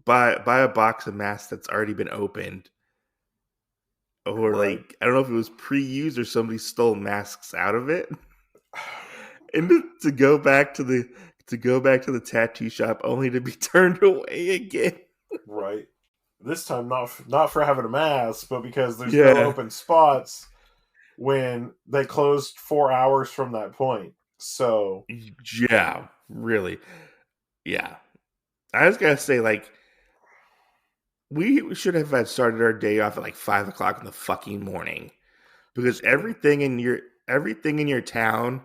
buy a box of masks that's already been opened. Or like, I don't know if it was pre-used or somebody stole masks out of it. And to go back to the tattoo shop only to be turned away again. Right. This time not for having a mask, but because there's no open spots when they closed 4 hours from that point. So yeah, really. Yeah. I was gonna say, like, we should have had started our day off at like 5 o'clock in the fucking morning. Because everything in your town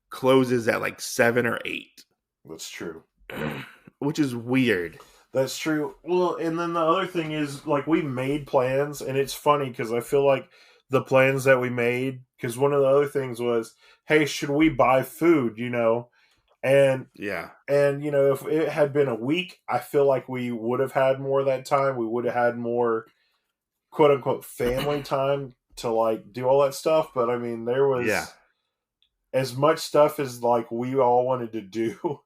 closes at like 7 or 8. That's true. Which is weird. That's true. Well, and then the other thing is, like, we made plans, and it's funny because I feel like the plans that we made, because one of the other things was, hey, should we buy food, you know? And and you know, if it had been a week, I feel like we would have had more of that time. We would have had more quote unquote family time to like do all that stuff. But I mean, there was as much stuff as like we all wanted to do.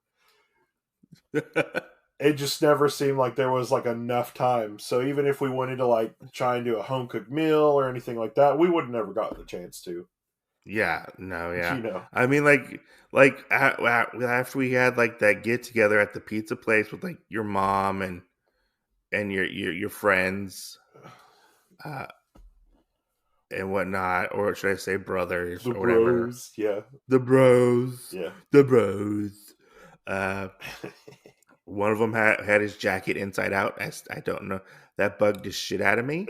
It just never seemed like there was like enough time. So even if we wanted to like try and do a home cooked meal or anything like that, we would have never gotten the chance to. Yeah, no, yeah. You know, I mean, like after we had like that get together at the pizza place with like your mom and your friends, and whatnot, or should I say brothers the or whatever? Bros, yeah, the bros, yeah, the bros. One of them had his jacket inside out. I don't know. That bugged the shit out of me.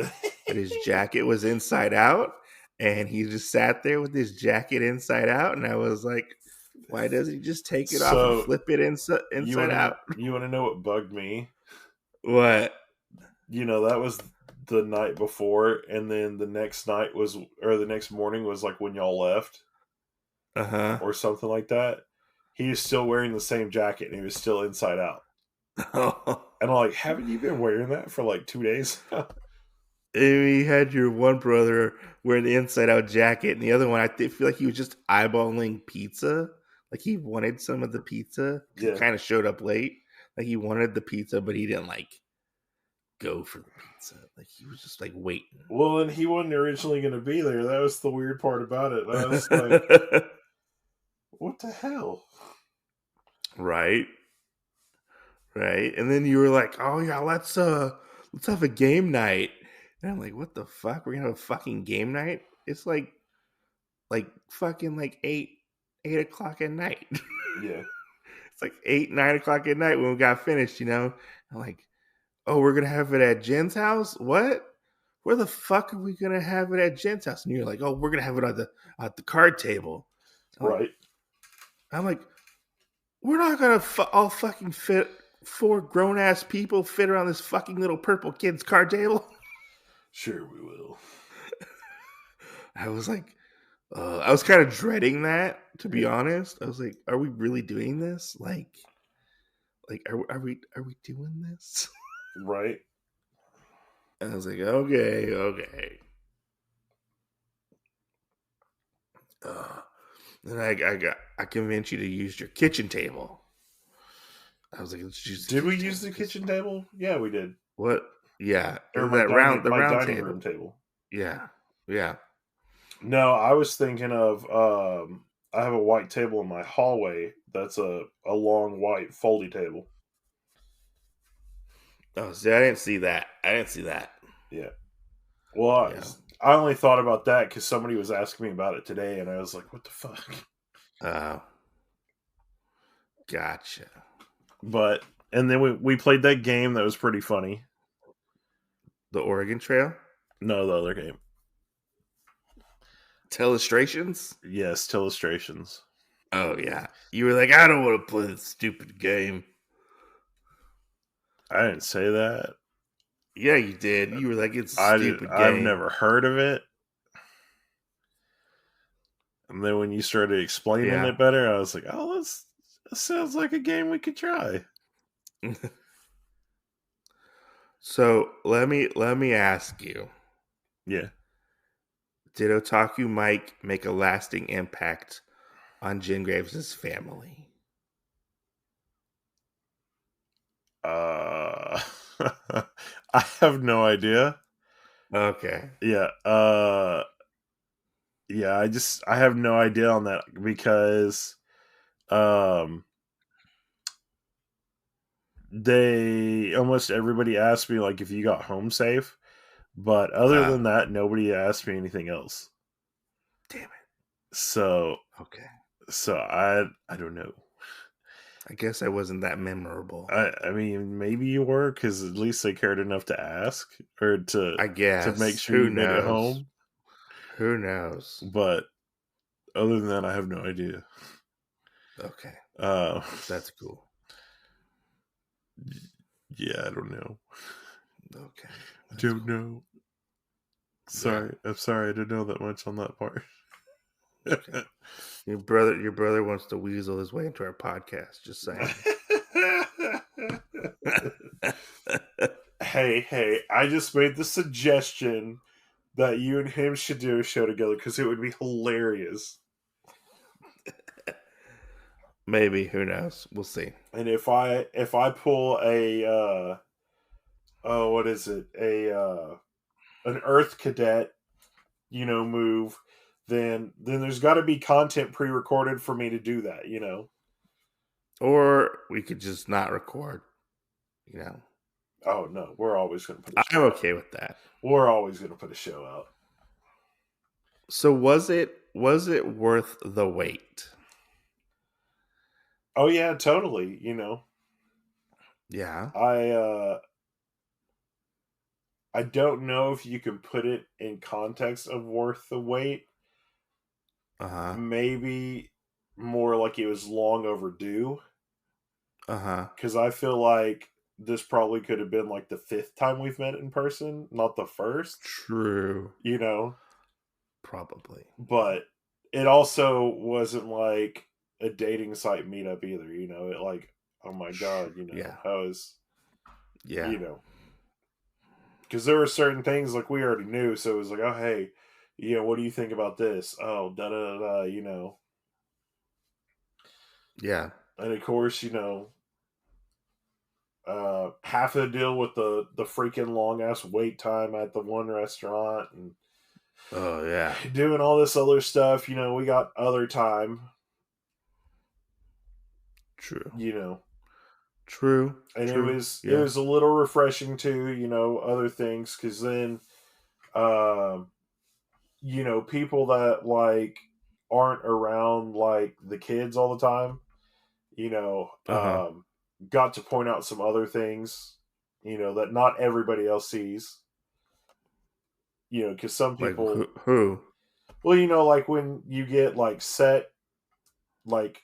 That his jacket was inside out. And he just sat there with his jacket inside out. And I was like, why doesn't he just take it off and flip it inside out? You want to know what bugged me? What? You know, that was the night before. And then the next the next morning was like when y'all left. Or something like that. He was still wearing the same jacket and he was still inside out. And I'm like, haven't you been wearing that for like 2 days? You had your one brother wearing the inside out jacket, and the other one, I feel like he was just eyeballing pizza. Like he wanted some of the pizza. He kind of showed up late. Like he wanted the pizza, but he didn't like go for the pizza. Like he was just like waiting. Well, and he wasn't originally going to be there. That was the weird part about it. I was like, what the hell? Right. And then you were like, oh yeah, let's have a game night. And I'm like, what the fuck? We're gonna have a fucking game night? It's like fucking like 8 o'clock at night. Yeah. It's like 8, 9 o'clock at night when we got finished, you know? I'm like, oh, we're gonna have it at Jen's house? What? Where the fuck are we gonna have it at Jen's house? And you're like, oh, we're gonna have it at the card table. Right. I'm like, we're not gonna all fucking fit 4 grown ass people fit around this fucking little purple kid's card table. Sure, we will. I was like, I was kind of dreading that, to be honest. I was like, are we really doing this? Like are we doing this? Right. And I was like, okay. Then I convinced you to use your kitchen table. I was like, let's use the Did we kitchen use the table. kitchen table? Yeah, we did. What? Yeah, Or that round, the my round dining table. room table. Yeah. No, I was thinking of I have a white table in my hallway that's a long white foldy table. Oh, see, I didn't see that. Yeah. Well, Yeah. I only thought about that because somebody was asking me about it today, and I was like, "What the fuck?" Gotcha. But and then we played that game that was pretty funny. The Oregon Trail? No, the other game. Telestrations? Yes, Telestrations. Oh yeah. You were like, I don't want to play this stupid game. I didn't say that. Yeah, you did. You were like, it's a stupid game. I've never heard of it. And then when you started explaining it better, I was like, oh, this sounds like a game we could try. So let me ask you. Yeah. Did Otaku Mike make a lasting impact on Jingraves' family? I have no idea. Okay. Yeah. Yeah, I have no idea on that because they almost everybody asked me like if you got home safe, but other than that, nobody asked me anything else. Damn it. So okay. So I don't know. I guess I wasn't that memorable. I mean, maybe you were because at least they cared enough to ask or to make sure you made it home. Who knows? But other than that, I have no idea. Okay. That's cool. Yeah, I don't know. Okay. Don't know. Sorry. Yeah. I'm sorry I didn't know that much on that part. Okay. Your brother wants to weasel his way into our podcast, just saying. Hey, I just made the suggestion that you and him should do a show together because it would be hilarious. Maybe, who knows? We'll see. And if I pull a what is it? An Earth Cadet, move, then there's got to be content pre-recorded for me to do that, Or we could just not record, Oh no, we're always going to put I'm okay with that. We're always going to put a show out. So was it worth the wait? Oh yeah, totally, Yeah. I don't know if you can put it in context of worth the wait. Maybe more like it was long overdue. Because I feel like this probably could have been like the 5th time we've met in person, not the first. True. Probably. But it also wasn't like a dating site meetup either, it like, oh my God, how is, because there were certain things like we already knew, so it was like, oh hey, what do you think about this? Oh, da da da, Yeah. And of course, half of the deal with the freaking long ass wait time at the one restaurant and doing all this other stuff, we got other time. True. True. And it was a little refreshing too, other things, because then people that like aren't around like the kids all the time, got to point out some other things, that not everybody else sees. Because some people, like who? Well, like when you get like set, like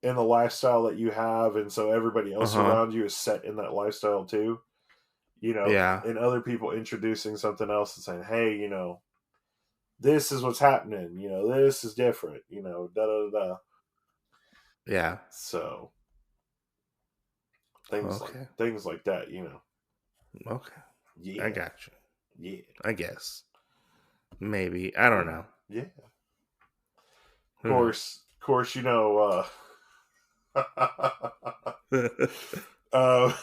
in the lifestyle that you have, and so everybody else around you is set in that lifestyle too. Yeah. and other people introducing something else and saying, hey, this is what's happening, this is different, da da da. Yeah. So things Okay. like that, Okay. I Yeah. got you. Yeah. I guess. Maybe. I don't Yeah. know. Yeah. Who knows? Of course, uh,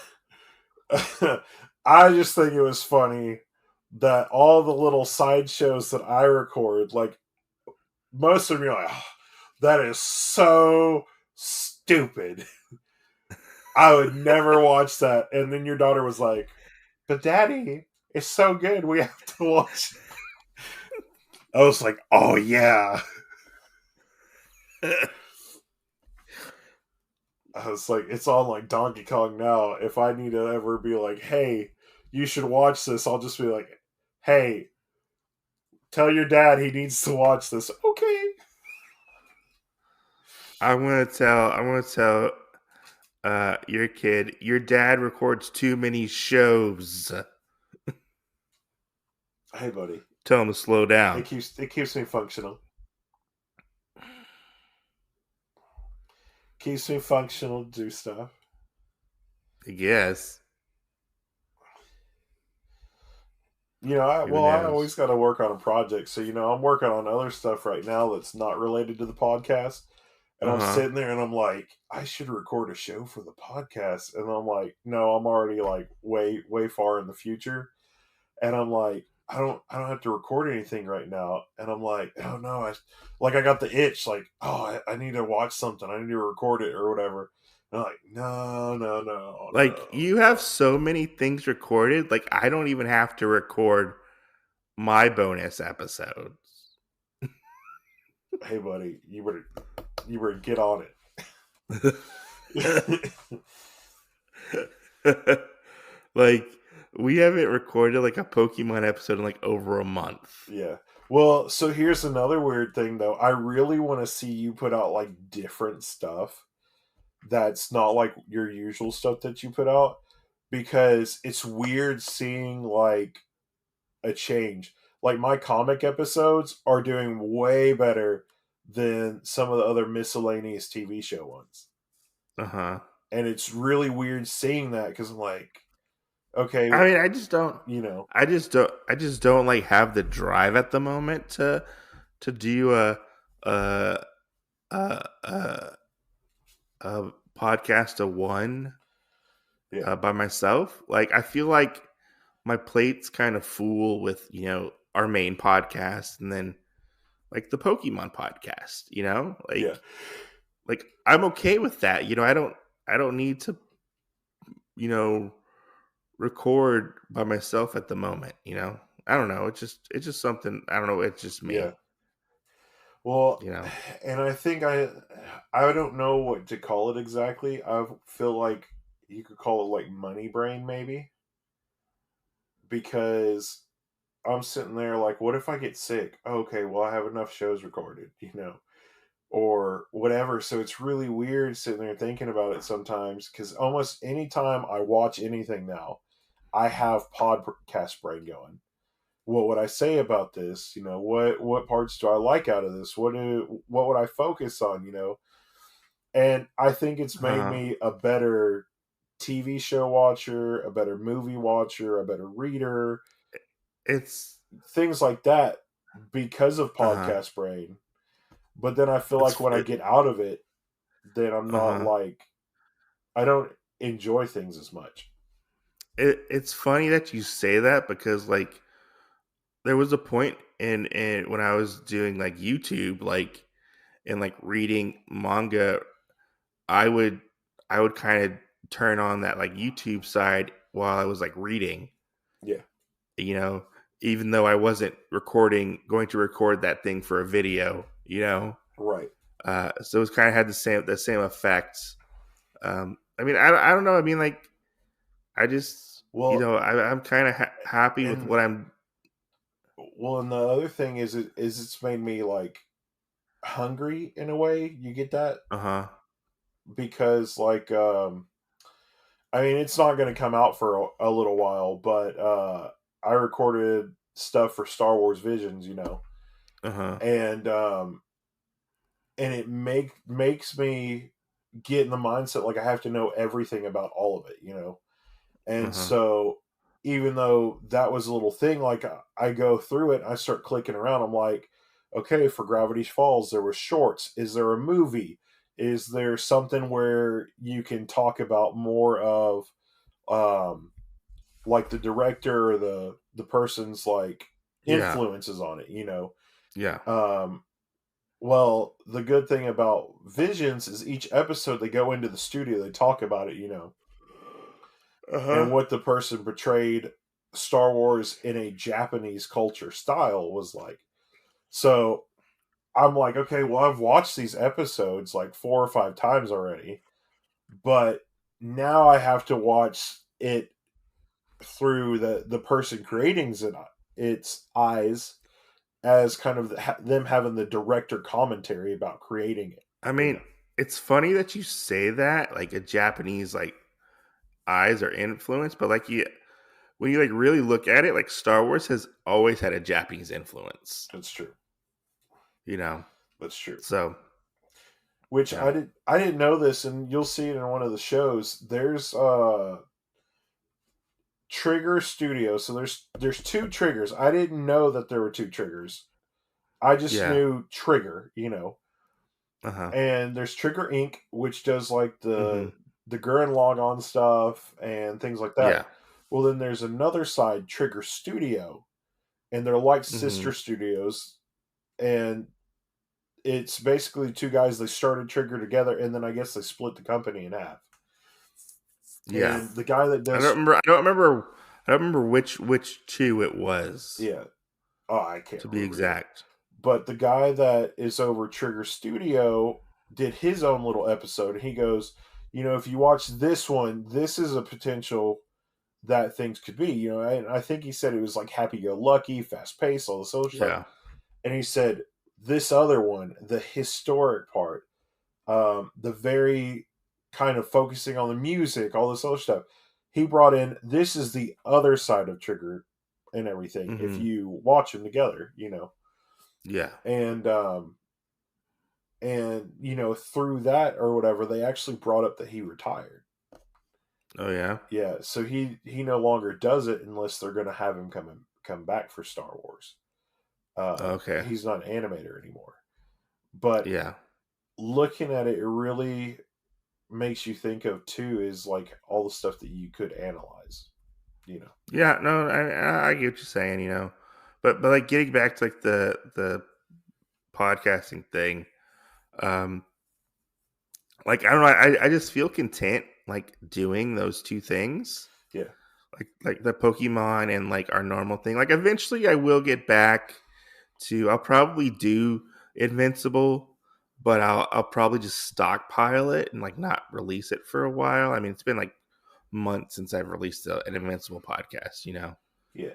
I just think it was funny that all the little sideshows that I record, like most of them, are like, oh, that is so stupid. I would never watch that. And then your daughter was like, but daddy, it's so good. We have to watch it. I was like, oh yeah. I was like, it's on like Donkey Kong now. If I need to ever be like, hey, you should watch this, I'll just be like, hey, tell your dad he needs to watch this. Okay. I'm gonna tell your kid, your dad records too many shows. Hey buddy. Tell him to slow down. It keeps me functional. Keeps me functional to do stuff. I guess. I Who always knows? got to work on a project. So, I'm working on other stuff right now that's not related to the podcast. And I'm Uh-huh. sitting there and I'm like, I should record a show for the podcast. And I'm like, no, I'm already like way, way far in the future. And I'm like, I don't have to record anything right now. And I'm like, oh no, I got the itch, like, oh, I need to watch something. I need to record it or whatever. And I'm like, no, no, no, Like, no, you have no. so many things recorded. Like, I don't even have to record my bonus episodes. Hey buddy, you better get on it. Like, we haven't recorded like a Pokemon episode in like over a month. Yeah. Well, so here's another weird thing though. I really want to see you put out like different stuff that's not like your usual stuff that you put out, because it's weird seeing like a change. Like my comic episodes are doing way better than some of the other miscellaneous TV show ones. Uh-huh. And it's really weird seeing that because I'm like, okay, I mean, I just don't you know, I just don't like have the drive at the moment to do a a a, a podcast of one yeah, by myself. Like, I feel like my plate's kind of full with, our main podcast and then like the Pokemon podcast, yeah, like I'm okay with that. I don't need to, you know, record by myself at the moment. I don't know. It's just something, I don't know, it's just yeah. me, Well, you know. and I think I don't know what to call it exactly. I feel like you could call it like money brain maybe, because I'm sitting there like, what if I get sick? Okay, well I have enough shows recorded, or whatever. So it's really weird sitting there thinking about it sometimes, because almost anytime I watch anything now, I have podcast brain going. What would I say about this? What parts do I like out of this? What would I focus on? And I think it's made Uh, me a better TV show watcher, a better movie watcher, a better reader, it's things like that, because of uh podcast brain. But then I feel like it's when I it, get out of it, then I'm not uh like, I don't enjoy things as much. it's funny that you say that because like there was a point in when I was doing like YouTube, like, and like reading manga, I would I would kind of turn on that like YouTube side while I was like reading, Yeah, you know, even though I wasn't going to record that thing for a video. right. So it's kind of had the same effects. I mean, I don't know. I mean, like, I just, Well, I'm kind of happy with and what I'm. and the other thing is it's made me like hungry in a way. You get that? Uh huh. Because like I mean, it's not going to come out for a little while, but I recorded stuff for Star Wars Visions, Uh-huh. And it makes me get in the mindset like I have to know everything about all of it. And Uh-huh. so even though that was a little thing, like I go through it, and I start clicking around. I'm like, okay, for Gravity Falls, there were shorts. Is there a movie? Is there something where you can talk about more of um, like the director or the person's like Yeah. influences on it? Yeah. Um, well, the good thing about Visions is each episode they go into the studio, they talk about it, Uh-huh. and what the person portrayed Star Wars in a Japanese culture style was like. So I'm like, okay, well, I've watched these episodes like 4 or 5 times already, but now I have to watch it through the person creating its eyes as kind of them having the director commentary about creating it. I You mean, know, it's funny that you say that, like a Japanese like eyes are influenced, but like when you like really look at it, like Star Wars has always had a Japanese influence, that's true. you know. That's true. So Which yeah, I didn't know this, and you'll see it in one of the shows. There's Trigger Studio. So there's two triggers. I didn't know that there were two triggers. I just yeah, knew Trigger. uh-huh, And there's Trigger Inc., which does like mm-hmm, the Gurren Lagann stuff and things like that. yeah, Well, then there's another side, Trigger Studio, and they're like mm-hmm, sister studios, and it's basically two guys. They started Trigger together, and then I guess they split the company in half. yeah. And the guy that I don't does, remember. I don't remember. I don't remember which two it was, yeah, oh, I can't to be remember either. exact. But the guy that is over Trigger Studio did his own little episode, and he goes, if you watch this one, this is a potential that things could be. And I think he said it was like happy go lucky, fast paced, all this other stuff. Yeah, And he said this other one, the historic part, the very kind of focusing on the music, all this other stuff. He brought in this is the other side of Trigger and everything. If mm-hmm, you watch them together. yeah. And through that or whatever, they actually brought up that he retired. Oh yeah. Yeah, so he no longer does it unless they're going to have him come back for Star Wars. Okay. He's not an animator anymore. But Yeah. looking at it, it really makes you think of too is like all the stuff that you could analyze. Yeah. No, I get what you're saying. But like getting back to like the podcasting thing, um, like I don't know, I just feel content like doing those two things, Yeah, like the Pokemon and like our normal thing. Like eventually, I will get back to. I'll probably do Invincible, but I'll probably just stockpile it and like not release it for a while. I mean, it's been like months since I've released an Invincible podcast. yeah,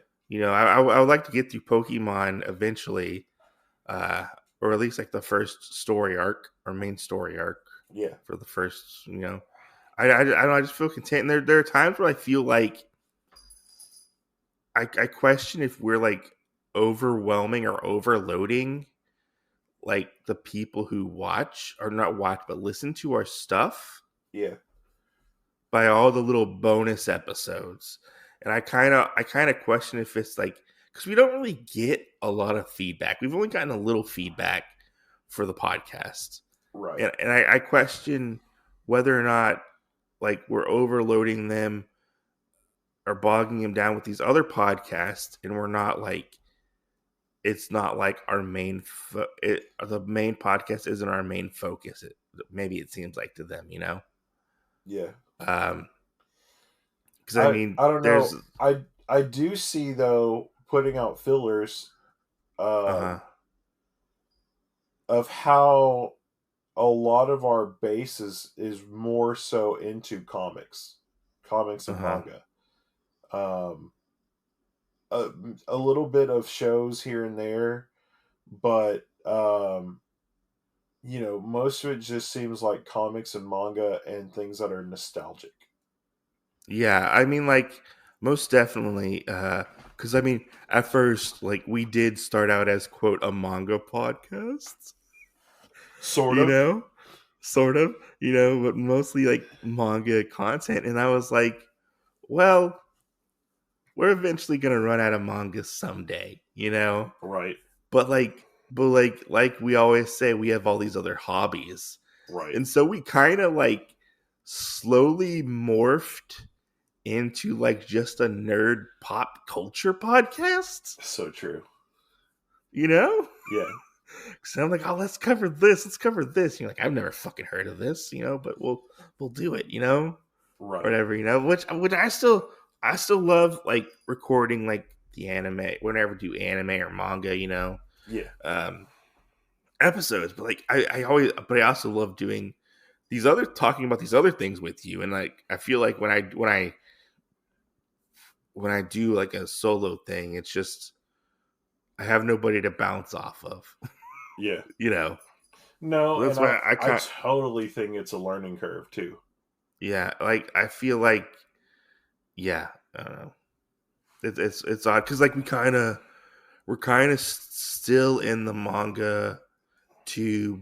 I would like to get through Pokemon eventually, uh, or at least like the first story arc or main story arc yeah, for the first. I don't know, I just feel content. And there are times where I feel like I question if we're like overwhelming or overloading like the people who watch or not watch but listen to our stuff yeah, by all the little bonus episodes. And I kind of question if it's like because we don't really get a lot of feedback. We've only gotten a little feedback for the podcast. right, And I question whether or not like we're overloading them or bogging them down with these other podcasts and we're not like it's not like our the main podcast isn't our main focus. Maybe it seems like to them. yeah. Um, because I mean, I don't there's know. I do see though putting out fillers uh-huh, of how a lot of our base is more so into comics and uh-huh, manga. Um, a, a little bit of shows here and there, but most of it just seems like comics and manga and things that are nostalgic. Yeah, I mean, like, most definitely. Because I mean, at first, like, we did start out as quote a manga podcast, Sort you of. know, sort of, but mostly like manga content. And I was like, well, we're eventually gonna run out of manga someday, Right. But like we always say, we have all these other hobbies, Right. and so we kind of like slowly morphed into like just a nerd pop culture podcast, So true. you know? Yeah. Because I'm like, oh, let's cover this, let's cover this. You're like, I've never fucking heard of this, but we'll do it, Right. whatever, which I still love like recording like the anime whenever I do anime or manga, Yeah. um episodes. But like I also love doing talking about these other things with you. And like I feel like when I do like a solo thing, it's just I have nobody to bounce off of. Yeah. you know. No, That's and why I I can't. totally think it's a learning curve too. Yeah, like I feel like, yeah, I don't know. It's odd because like we're kind of still in the to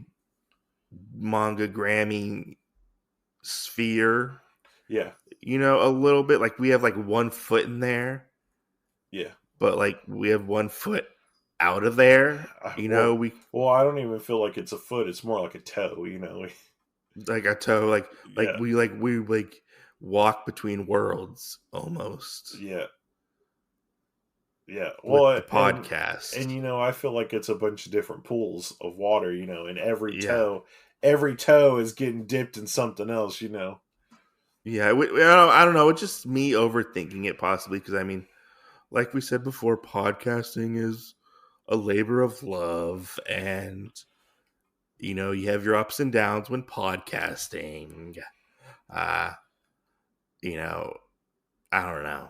manga Grammy sphere, Yeah. a little bit. Like we have like one foot in there, Yeah. but like we have one foot out of there. Well, We I don't even feel like it's a foot. It's more like a toe. like a toe, like Yeah. we walk between worlds almost Yeah. Yeah. with the Well, podcast. I feel like it's a bunch of different pools of water. And Yeah. every toe is getting dipped in something else. Yeah, I don't know. It's just me overthinking it, possibly, because I mean, like we said before, podcasting is a labor of love, and you have your ups and downs when podcasting. Uh, you know, I don't know.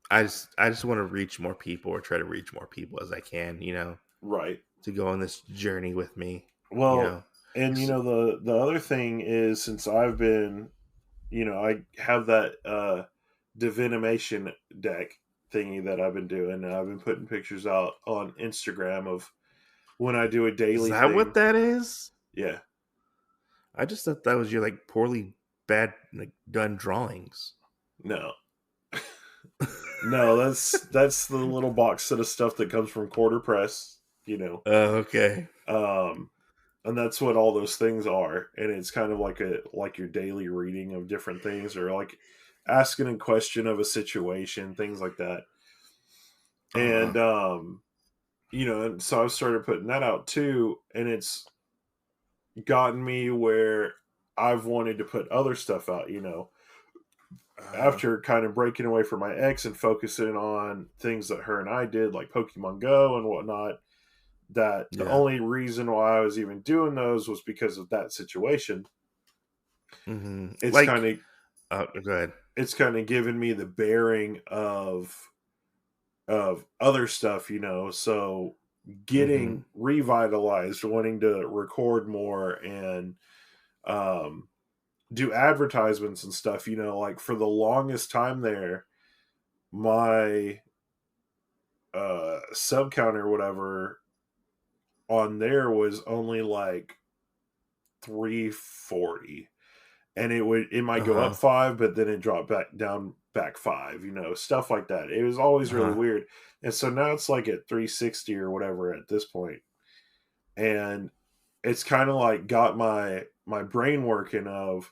I just want to reach more people, or try to reach more people as I can. Right. To go on this journey with me. You Well, know. and the other thing is, since I've been, I have that divinimation deck thingy that I've been doing, and I've been putting pictures out on Instagram of when I do a Is daily that what thing. that is? Yeah. I just thought that was your like poorly bad like done drawings. No. No, that's the little box set of stuff that comes from Quarter Press, Oh, okay. Um and that's what all those things are. And it's kind of like your daily reading of different things, or like asking a question of a situation, things like that. Uh-huh. And and so I've started putting that out too, and it's gotten me where I've wanted to put other stuff out, Uh-huh. after kind of breaking away from my ex and focusing on things that her and I did, like Pokemon Go and whatnot. That the Yeah. only reason why I was even doing those was because of that situation. Mm-hmm. It's kind Like, of go ahead. it's kind of given me the bearing of other stuff, so Mm-hmm. getting revitalized, wanting to record more and um do advertisements and stuff, like for the longest time there, my sub count or whatever on there was only like 340, and it might go up Uh-huh. 5, but then it dropped back 5, stuff like that. It was always really Uh-huh. weird. And so now it's like at 360 or whatever at this point, and it's kind of like got my brain working of,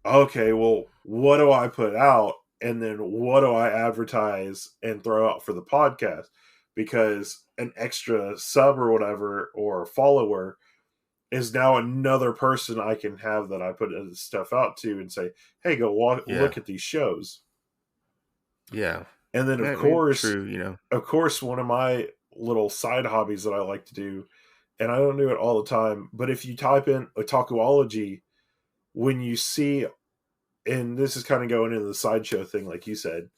okay, well, what do I put out, and then what do I advertise and throw out for the podcast? Because an extra sub or whatever, or a follower, is now another person I can have that I put stuff out to and say, hey, go Yeah. look at these shows. Yeah. And then I mean, true, of course, one of my little side hobbies that I like to do, and I don't do it all the time, but if you type in Otakuology, when you see, and this is kind of going into the sideshow thing, like you said,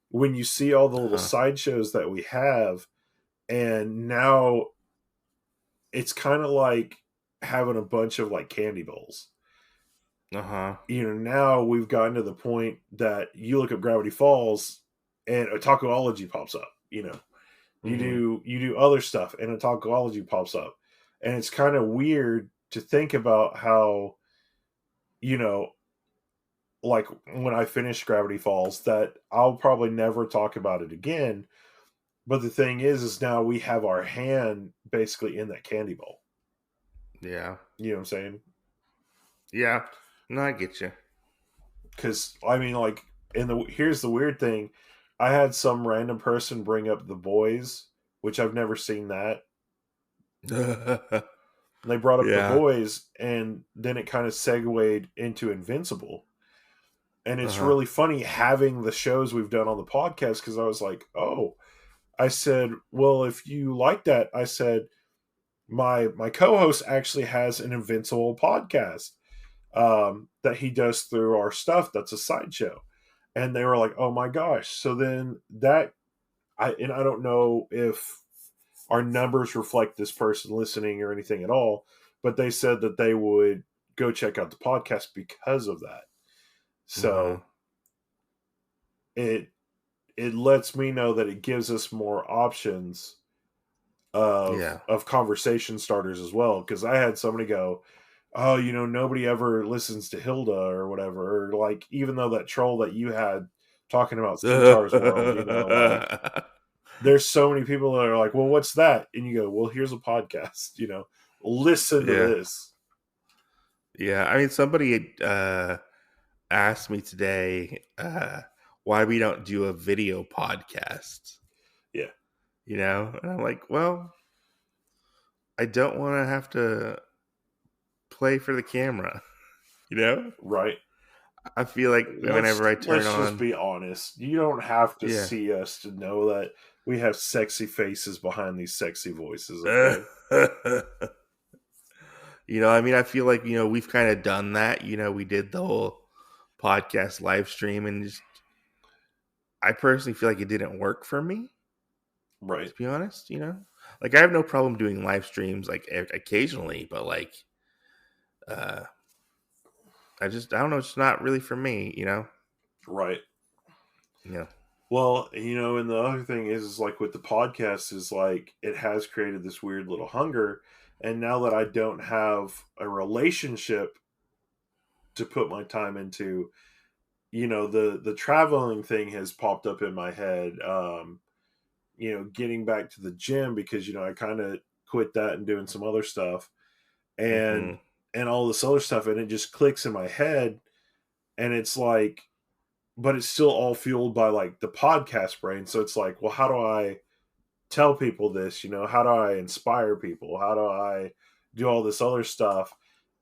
when you see all the little Uh-huh. sideshows that we have, and now it's kind of like having a bunch of like candy bowls. Now we've gotten to the point that you look up Gravity Falls and Otakuology pops up. You do other stuff and Otakuology pops up. And it's kind of weird to think about how, like when I finish Gravity Falls, that I'll probably never talk about it again. But the thing is now we have our hand basically in that candy bowl. Yeah. You know what I'm saying? Yeah. No, I get you. Because, like, here's the weird thing. I had some random person bring up The Boys, which I've never seen that. They brought up The Boys, and then it kind of segued into Invincible. And it's really funny having the shows we've done on the podcast, because I was like, oh, I said, well, if you like that, I said, my co-host actually has an Invincible podcast that he does through our stuff. That's a sideshow. And they were like, oh my gosh. So then I don't know if our numbers reflect this person listening or anything at all, but they said that they would go check out the podcast because of that. So it lets me know that it gives us more options of conversation starters as well. Because I had somebody go, oh, nobody ever listens to Hilda or whatever. Or like, even though that troll that you had talking about Centaur's World, like, there's so many people that are like, well, what's that? And you go, well, here's a podcast, listen to this. Yeah. I mean, somebody asked me today why we don't do a video podcast. Yeah. And I'm like, well, I don't want to have to play for the camera, Right. I feel like whenever I turn on... Let's just be honest. You don't have to see us to know that we have sexy faces behind these sexy voices. Okay? I feel like, we've kind of done that. We did the whole podcast live stream, and just, I personally feel like it didn't work for me. Right. To be honest, like I have no problem doing live streams like occasionally, but like, I don't know. It's not really for me, Right. Yeah. Well, and the other thing is like with the podcast is like it has created this weird little hunger. And now that I don't have a relationship to put my time into, the traveling thing has popped up in my head. Getting back to the gym because, I kind of quit that and doing some other stuff and all this other stuff. And it just clicks in my head. And it's like, but it's still all fueled by like the podcast brain. So it's like, well, how do I tell people this? How do I inspire people? How do I do all this other stuff?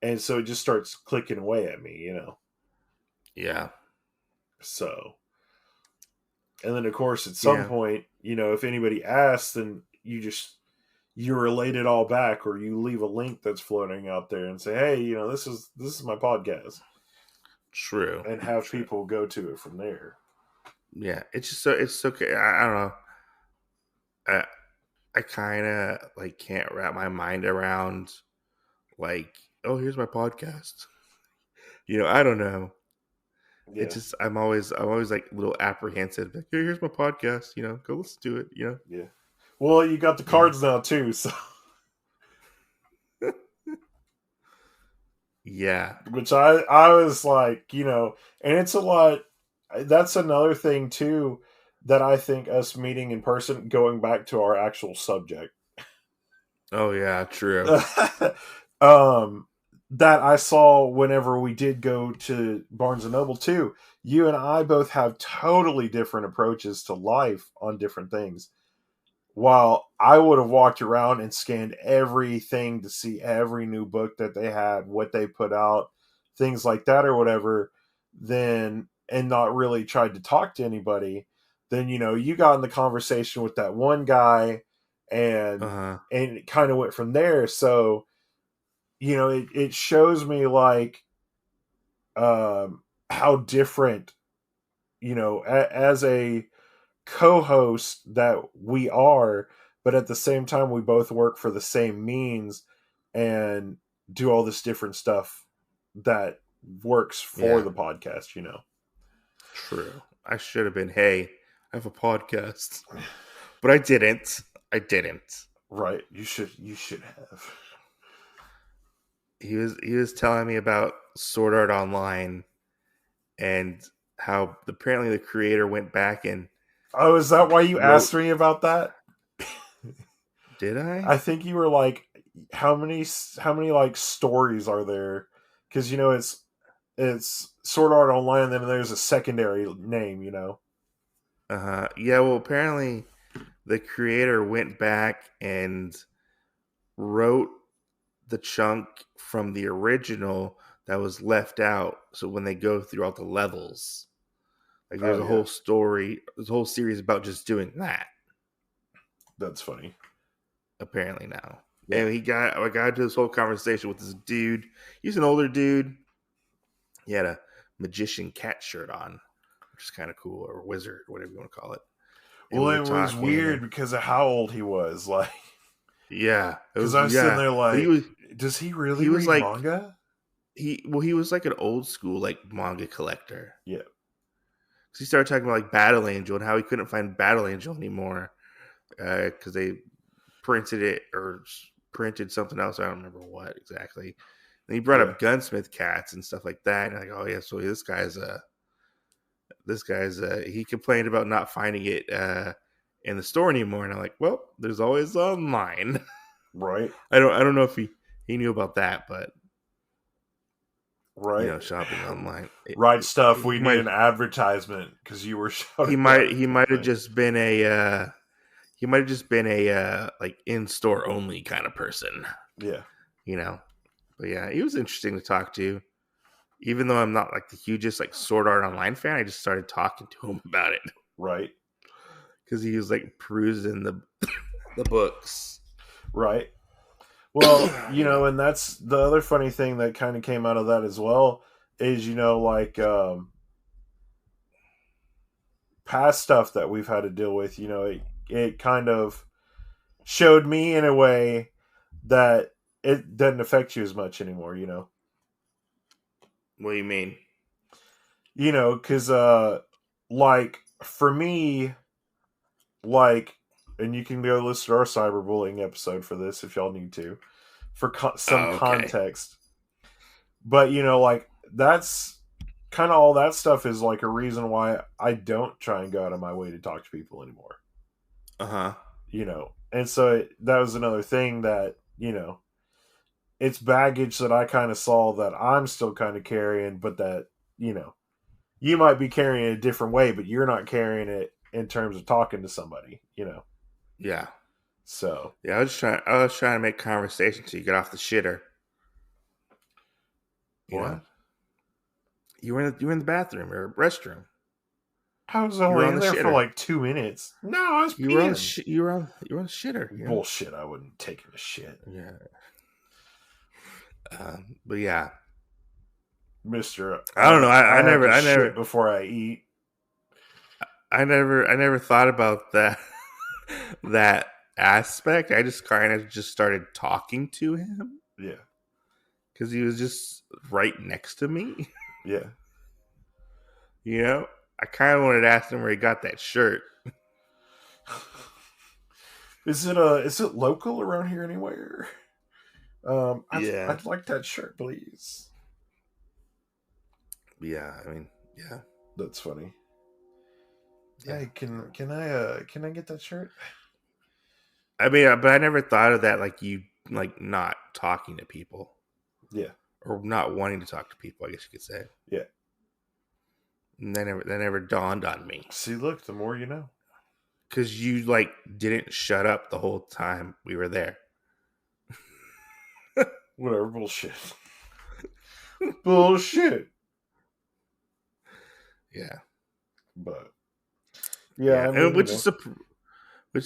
And so it just starts clicking away at me, Yeah. So, and then of course at some point, if anybody asks, then you relate it all back, or you leave a link that's floating out there and say, hey, this is my podcast. True. And have people go to it from there. Yeah, it's just it's okay. I don't know. I kind of like can't wrap my mind around like, oh, here's my podcast. I don't know. Yeah. It's just I'm always like a little apprehensive. Like, hey, here's my podcast. Go listen to it. Yeah. Well, you got the cards now too, so. Yeah. Which I was like, and it's a lot. That's another thing too that I think us meeting in person, going back to our actual subject. Oh yeah, true. That I saw whenever we did go to Barnes and Noble too. You and I both have totally different approaches to life on different things. While I would have walked around and scanned everything to see every new book that they had, what they put out, things like that or whatever, and not really tried to talk to anybody, then, you got in the conversation with that one guy and it kind of went from there. So, it shows me like how different, as a co-host that we are, but at the same time we both work for the same means and do all this different stuff that works for the podcast, you know. True. I should have been, hey, I have a podcast. But I didn't. Right. You should have. He was telling me about Sword Art Online and how apparently the creator went back and Oh, is that why you asked me about that? Did I? I think you were like, how many like stories are there? Because you know it's Sword Art Online, and then there's a secondary name, you know. Yeah. Well, apparently the creator went back and wrote the chunk from the original that was left out. So when they go through all the levels, like there's a whole story, there's a whole series about just doing that. That's funny. Apparently now. Yeah. And I got into this whole conversation with this dude. He's an older dude. He had a magician cat shirt on, which is kind of cool, or wizard, whatever you want to call it. And well, it was weird because of how old he was. Like, yeah, because I was sitting there like, does he really? He was read like manga. He was like an old school like manga collector. Yeah, because he started talking about like Battle Angel and how he couldn't find Battle Angel anymore because they printed it or printed something else. I don't remember what exactly. And he brought up Gunsmith Cats and stuff like that. And like, oh yeah, so this guy's he complained about not finding it in the store anymore. And I'm like, well, there's always online. Right. I don't know if he knew about that, but right, you know, shopping online. Right stuff. We need an advertisement because you were shouting. He might have just been a like in-store only kind of person. Yeah. You know. But yeah, he was interesting to talk to. Even though I'm not like the hugest like Sword Art Online fan, I just started talking to him about it. Right. Because he was like perusing the books. Right. Well, you know, and that's the other funny thing that kind of came out of that as well is, you know, like past stuff that we've had to deal with, you know, it kind of showed me in a way that it doesn't affect you as much anymore, you know. What do you mean? You know, because, like, for me, like, and you can go listen to our cyberbullying episode for this if y'all need to, for some context. But, you know, like, that's kind of all that stuff is, like, a reason why I don't try and go out of my way to talk to people anymore. Uh-huh. You know, and so that was another thing that, you know, it's baggage that I kind of saw that I'm still kind of carrying, but that, you know, you might be carrying it a different way, but you're not carrying it in terms of talking to somebody, you know? Yeah. So. Yeah, I was trying to make conversation so you get off the shitter. You know? You were in the bathroom or restroom. I was only in there for like 2 minutes. No, I was peeing. You were on the shitter. You know? Bullshit, I wouldn't take a shit. Yeah. But yeah, Mister. I don't know. I never shit before I eat. I never thought about that aspect. I just kind of just started talking to him. Yeah, because he was just right next to me. Yeah, you know, I kind of wanted to ask him where he got that shirt. Is it local around here anywhere? I'd like that shirt, please. Yeah, I mean, yeah, that's funny. Yeah, can I get that shirt? I mean, but I never thought of that like you like not talking to people. Yeah, or not wanting to talk to people, I guess you could say. Yeah, and that never dawned on me. See, look, the more you know. Because you like didn't shut up the whole time we were there. Whatever, bullshit. Bullshit. Yeah, but yeah, I mean, which is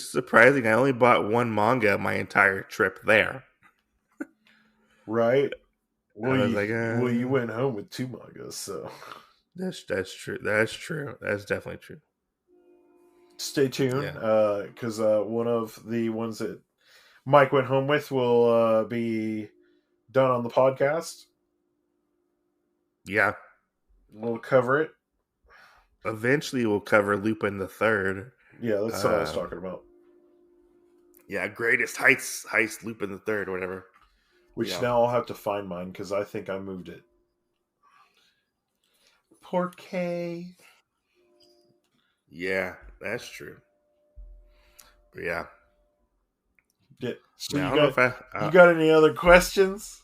surprising. I only bought one manga my entire trip there. Right. Well, you went home with 2 mangas, so that's true. That's true. That's definitely true. Stay tuned, because one of the ones that Mike went home with will be done on the podcast. Yeah. We'll cover it. Eventually, we'll cover Lupin the Third. Yeah, that's what I was talking about. Yeah, greatest heist Lupin the Third, or whatever. Which now I'll have to find mine because I think I moved it. Poor K. Yeah, that's true. But yeah. Yeah. So I mean, I don't know if you got any other questions?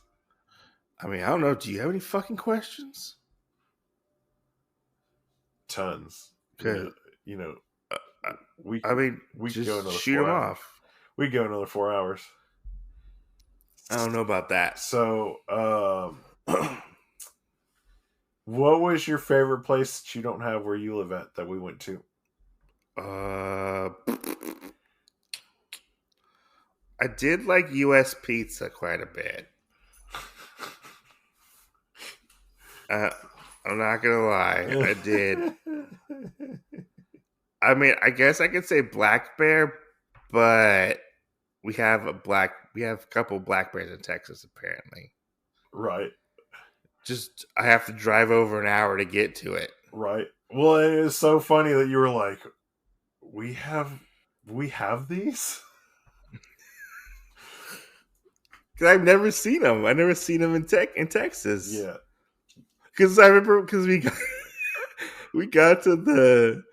I mean, I don't know. Do you have any fucking questions? Tons. Good. We just go another shoot 4 them hours. off. We go another 4 hours. I don't know about that. So, what was your favorite place that you don't have where you live at that we went to? I did like U.S. pizza quite a bit. I'm not gonna lie, I did. I mean, I guess I could say Black Bear, but we have a couple Black Bears in Texas apparently. Right. Just I have to drive over an hour to get to it. Right. Well, it is so funny that you were like, we have these? Because I've never seen them. I've never seen them in Texas. Yeah. Because I remember we got to the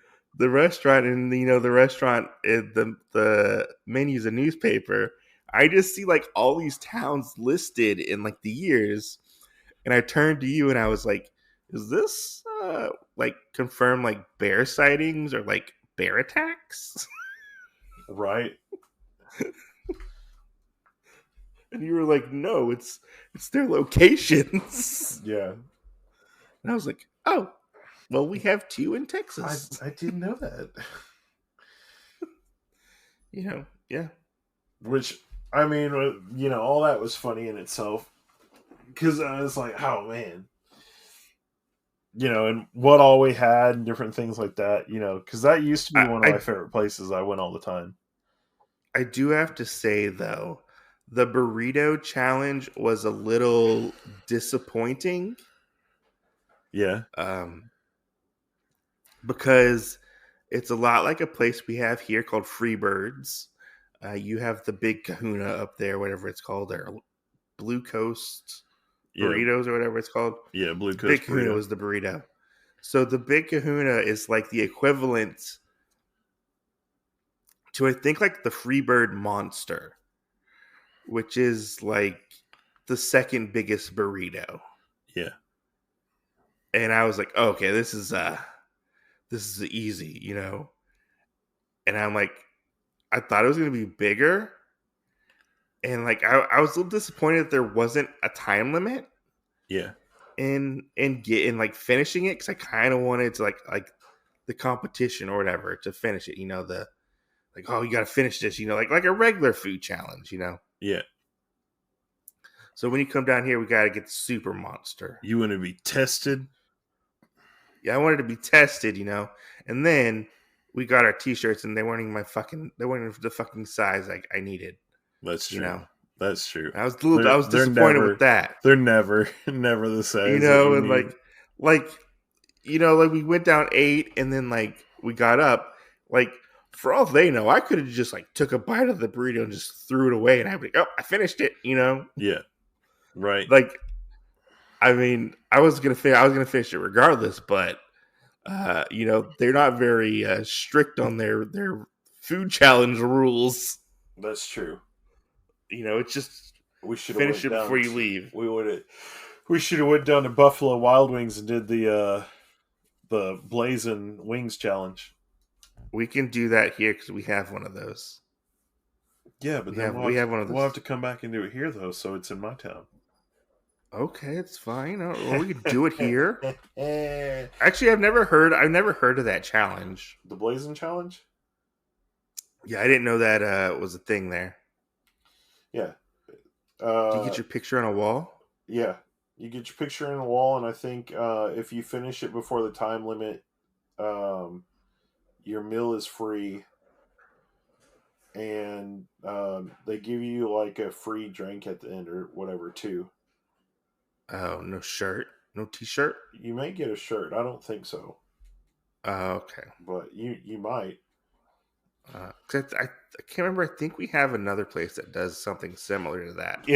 restaurant, and the restaurant, the menu's a newspaper. I just see like all these towns listed in like the years, and I turned to you and I was like, "Is this like confirmed like bear sightings or like bear attacks?" Right. And you were like, "No, it's their locations." Yeah. And I was like, "Oh, well, we have 2 in Texas." I didn't know that. Yeah. Which, I mean, all that was funny in itself. Because I was like, oh, man. And what all we had and different things like that, because that used to be one of my favorite places. I went all the time. I do have to say, though, the burrito challenge was a little disappointing. Yeah. Because it's a lot like a place we have here called Freebirds. You have the Big Kahuna up there, whatever it's called there. Blue Coast burritos or whatever it's called. Yeah, Blue Coast Big Kahuna was the burrito. So the Big Kahuna is like the equivalent to, I think, like the Freebird Monster, which is like the second biggest burrito. Yeah. And I was like, oh, okay, this is easy, And I'm like, I thought it was going to be bigger. And like, I was a little disappointed that there wasn't a time limit. Yeah. In like finishing it, because I kind of wanted to like the competition or whatever to finish it. The like, oh, you got to finish this. Like a regular food challenge. Yeah. So when you come down here, we got to get the super monster. You want to be tested? Yeah, I wanted to be tested. And then we got our T-shirts, and they weren't even the fucking size I needed. That's true. That's true. I was disappointed with that. They're never the size. And like we went down 8, and then like we got up. Like, for all they know, I could have just like took a bite of the burrito and just threw it away, and I'd be like, oh, I finished it. Yeah. Right. Like, I mean, I was gonna finish it regardless, but they're not very strict on their food challenge rules. That's true. It's just we should finish it before you leave. We should have went down to Buffalo Wild Wings and did the Blazing Wings challenge. We can do that here because we have one of those. Yeah, but we have one of those. We'll have to come back and do it here though, so it's in my town. Okay, it's fine. Or we could do it here. Actually, I've never heard of that challenge. The Blazing Challenge? Yeah, I didn't know that was a thing there. Yeah. Do you get your picture on a wall? Yeah. You get your picture on a wall, and I think if you finish it before the time limit, your meal is free. And they give you like a free drink at the end or whatever too. Oh, no shirt? No T-shirt? You may get a shirt. I don't think so. Okay. But you might. 'Cause I can't remember. I think we have another place that does something similar to that.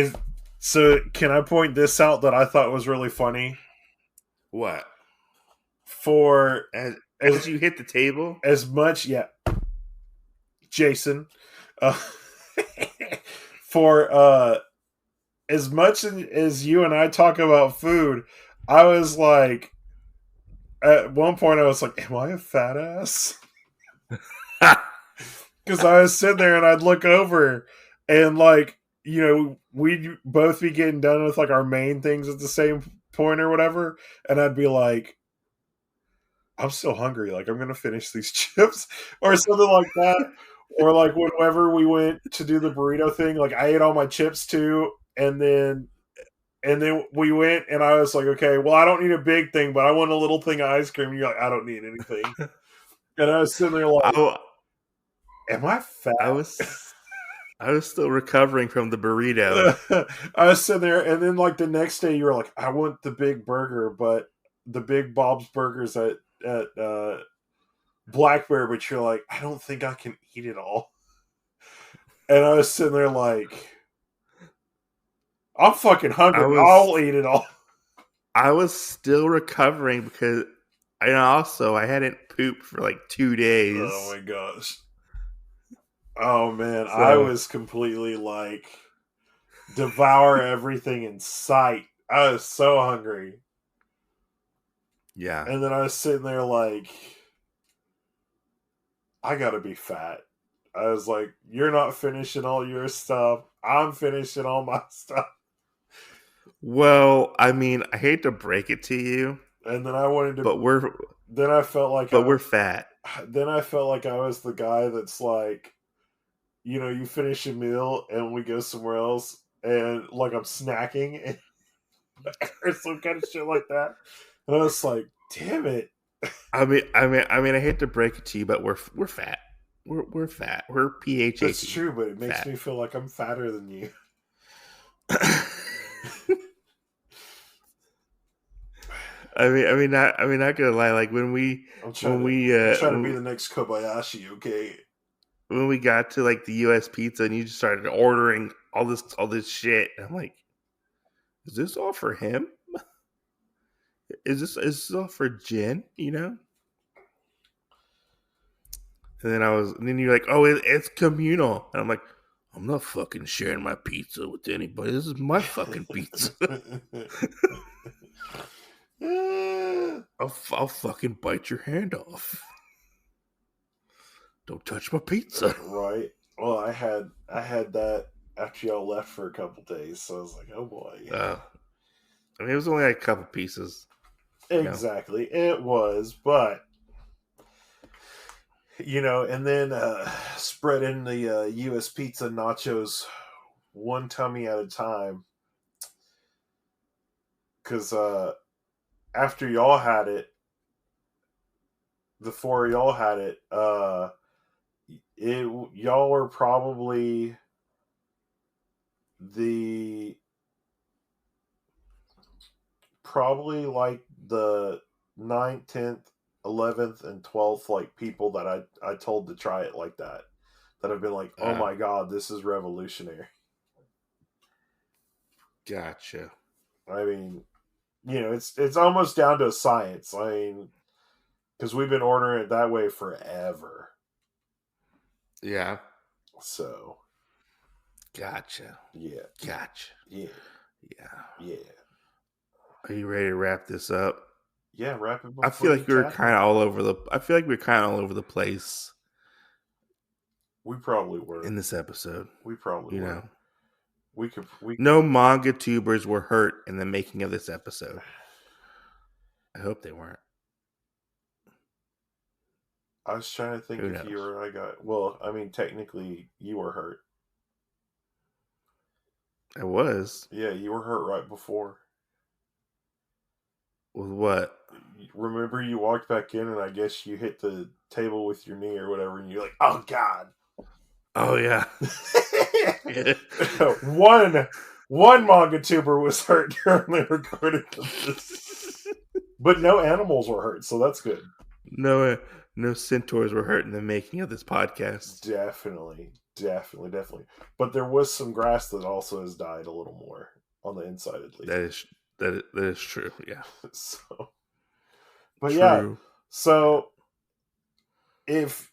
So can I point this out that I thought was really funny? What? For as you hit the table? As much, yeah. Jason. For as much as you and I talk about food, I was like, at one point I was like, am I a fat ass? Because I was sitting there and I'd look over and like, you know, we'd both be getting done with like our main things at the same point or whatever, and I'd be like, I'm still hungry, like I'm gonna finish these chips or something like that. Or like whenever we went to do the burrito thing, like I ate all my chips too, and then we went and I was like, okay, well I don't need a big thing, but I want a little thing of ice cream. And you're like, I don't need anything. And I was sitting there like, am I fat? I was still recovering from the burrito. I was sitting there, and then like the next day, you were like, "I want the big burger, but the big Bob's Burgers at Black Bear." But you're like, "I don't think I can eat it all." And I was sitting there like, "I'm fucking hungry. I'll eat it all." I was still recovering because I hadn't pooped for like 2 days. Oh my gosh. Oh man, so, I was completely like devour everything in sight. I was so hungry. Yeah. And then I was sitting there like, I gotta be fat. I was like, you're not finishing all your stuff. I'm finishing all my stuff. Well, I mean, I hate to break it to you. And then I wanted to, then I felt like we're fat. Then I felt like I was the guy that's like, you know, you finish a meal and we go somewhere else and like I'm snacking and or some kind of shit like that. And I was like, damn it. I mean, I hate to break it to you, but we're fat. We're fat. We're PHAT. That's true, but it makes me feel like I'm fatter than you. not gonna lie. Like I'm trying to be the next Kobayashi, okay? When we got to like the U.S. pizza and you just started ordering all this shit, and I'm like, is this all for him? Is this all for Jen? You know? And then you're like, oh, it's communal, and I'm like, I'm not fucking sharing my pizza with anybody. This is my fucking pizza. I'll fucking bite your hand off. Don't touch my pizza. Right. Well, I had that after y'all left for a couple days, so I was like, oh boy. I mean, it was only like a couple pieces. Exactly. It was, but you know, and then spread in the U.S. pizza nachos one tummy at a time. Because after y'all had it, the four of y'all had it, y'all were probably like the 9th, 10th, 11th, and 12th like people that I told to try it like that have been like, oh my god, this is revolutionary. Gotcha. I mean, you know, it's almost down to a science. I mean, because we've been ordering it that way forever. Yeah. So. Gotcha. Yeah. Gotcha. Yeah. Yeah. Yeah. Are you ready to wrap this up? Yeah, wrap it up. I feel like we were kind of all over the place. We probably were in this episode. We probably were. Know. We no manga tubers were hurt in the making of this episode. I hope they weren't. I was trying to think if you or I got. Well, I mean, technically, you were hurt. I was. Yeah, you were hurt right before. With what? Remember, you walked back in, and I guess you hit the table with your knee or whatever, and you're like, "Oh God." Oh yeah. One manga tuber was hurt during the recording of this. But no animals were hurt, so that's good. No centaurs were hurt in the making of this podcast. Definitely. But there was some grass that also has died a little more on the inside, at least. That is true. Yeah. So, but yeah. True. So, if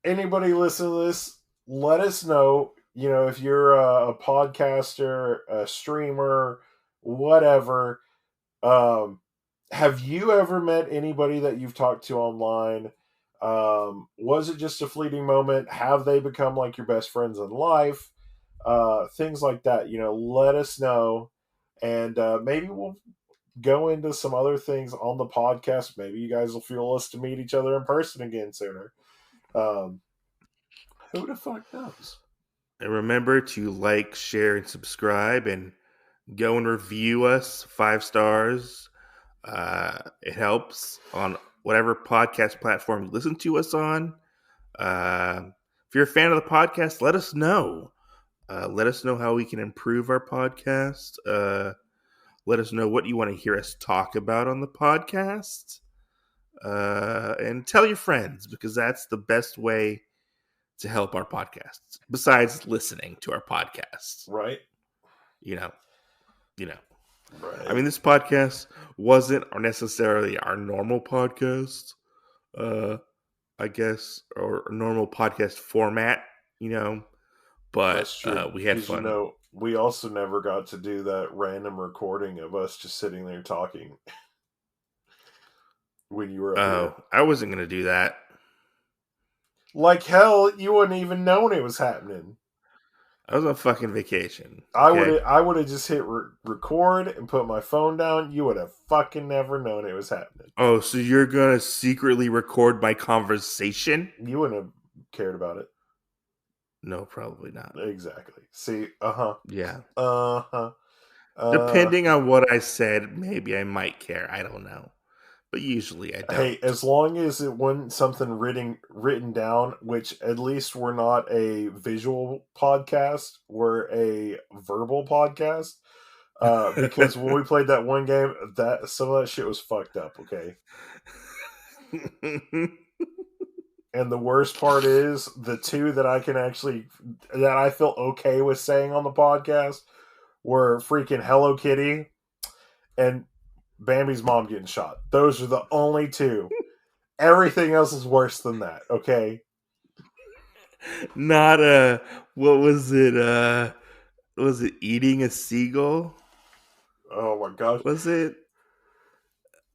anybody listen to this, let us know. You know, if you're a podcaster, a streamer, whatever. Have you ever met anybody that you've talked to online? Was it just a fleeting moment? Have they become like your best friends in life? Things like that. You know, let us know, and maybe we'll go into some other things on the podcast. Maybe you guys will feel us to meet each other in person again sooner. Um, who the fuck knows? And remember to like, share, and subscribe, and go and review us 5 stars. It helps on whatever podcast platform you listen to us on. If you're a fan of the podcast, let us know. Let us know how we can improve our podcast. Let us know what you want to hear us talk about on the podcast. And tell your friends, because that's the best way to help our podcasts, besides listening to our podcasts. Right. You know. Right. I mean, this podcast wasn't necessarily our normal podcast, I guess, or normal podcast format, but that's true. We had fun. You know, we also never got to do that random recording of us just sitting there talking when you were up here. I wasn't going to do that. Like hell, you wouldn't even known it was happening. I was on fucking vacation. Okay? I would have just hit record and put my phone down. You would have fucking never known it was happening. Oh, so you're gonna secretly record my conversation? You wouldn't have cared about it. No, probably not. Exactly. See, Yeah. Depending on what I said, maybe I might care. I don't know. But usually I don't. Hey, as long as it wasn't something written down, which at least we're not a visual podcast, we're a verbal podcast. Because when we played that one game, that some of that shit was fucked up, okay? And the worst part is the two that I feel okay with saying on the podcast were freaking Hello Kitty and Bambi's mom getting shot. Those are the only two. Everything else is worse than that, okay? Not what was it? Was it eating a seagull? Oh my gosh. Was it?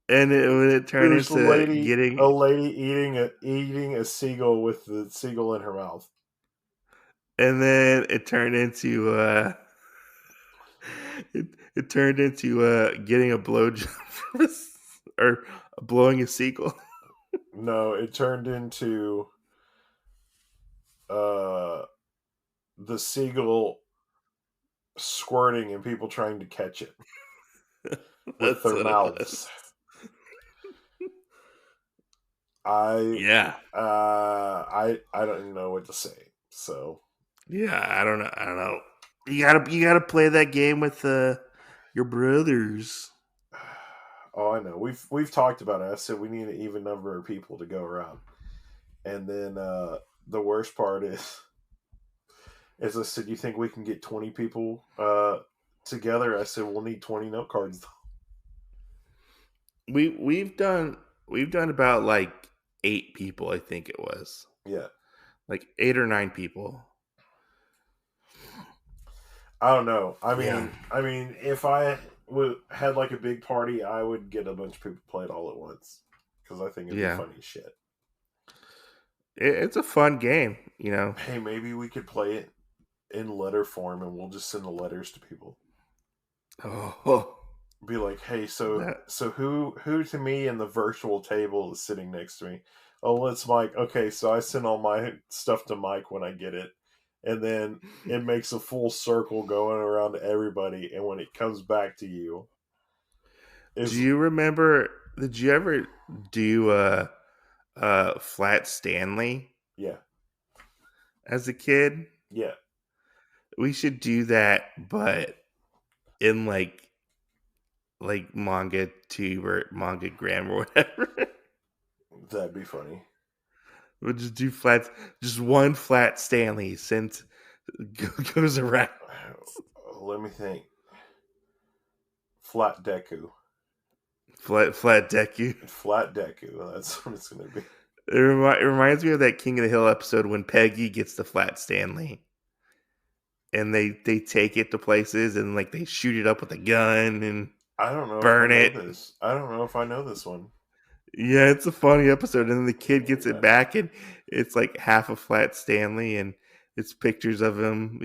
And when it turned into a lady eating a seagull with the seagull in her mouth. And then it turned into it turned into getting a blowjob or blowing a seagull. No, it turned into the seagull squirting and people trying to catch it with their mouths. I don't even know what to say. So yeah, I don't know. You gotta play that game with your brothers. Oh, I know. We've talked about it. I said we need an even number of people to go around, and then the worst part is I said, you think we can get 20 people together? I said we'll need 20 note cards. We've done about like 8 people, I think it was. Yeah, like 8 or 9 people. I don't know. I mean, if I had like a big party, I would get a bunch of people to play it all at once because I think it'd be funny as shit. It's a fun game, Hey, maybe we could play it in letter form, and we'll just send the letters to people. Oh. Be like, hey, so who to me in the virtual table is sitting next to me? Oh, it's Mike. Okay, so I send all my stuff to Mike when I get it. And then it makes a full circle going around to everybody. And when it comes back to you. Do you remember, did you ever do Flat Stanley? Yeah. As a kid? Yeah. We should do that, but in like like manga tube or manga gram or whatever. That'd be funny. We'll just do flats, just one flat Stanley since goes around. Let me think. Flat Deku. Flat Deku. Flat Deku. That's what it's going to be. It reminds me of that King of the Hill episode when Peggy gets the flat Stanley. And they take it to places and like they shoot it up with a gun and I don't know burn if I it. know this. I don't know if I know this one. Yeah, it's a funny episode. And then the kid gets it back and it's like half a flat Stanley and it's pictures of him,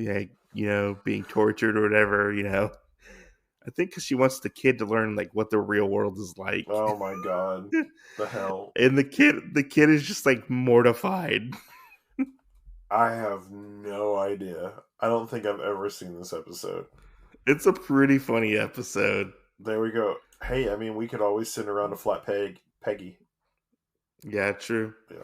being tortured or whatever, I think because she wants the kid to learn like what the real world is like. Oh my god, the hell! And the kid is just like mortified. I have no idea. I don't think I've ever seen this episode. It's a pretty funny episode. There we go. Hey, I mean, we could always send around a flat Peggy. Yeah, true. Yeah.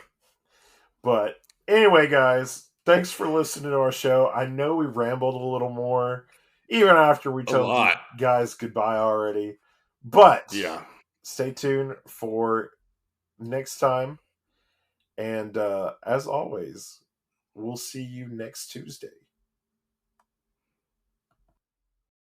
But anyway, guys, thanks for listening to our show. I know we rambled a little more, even after we told you guys goodbye already. But yeah, stay tuned for next time. And as always, we'll see you next Tuesday.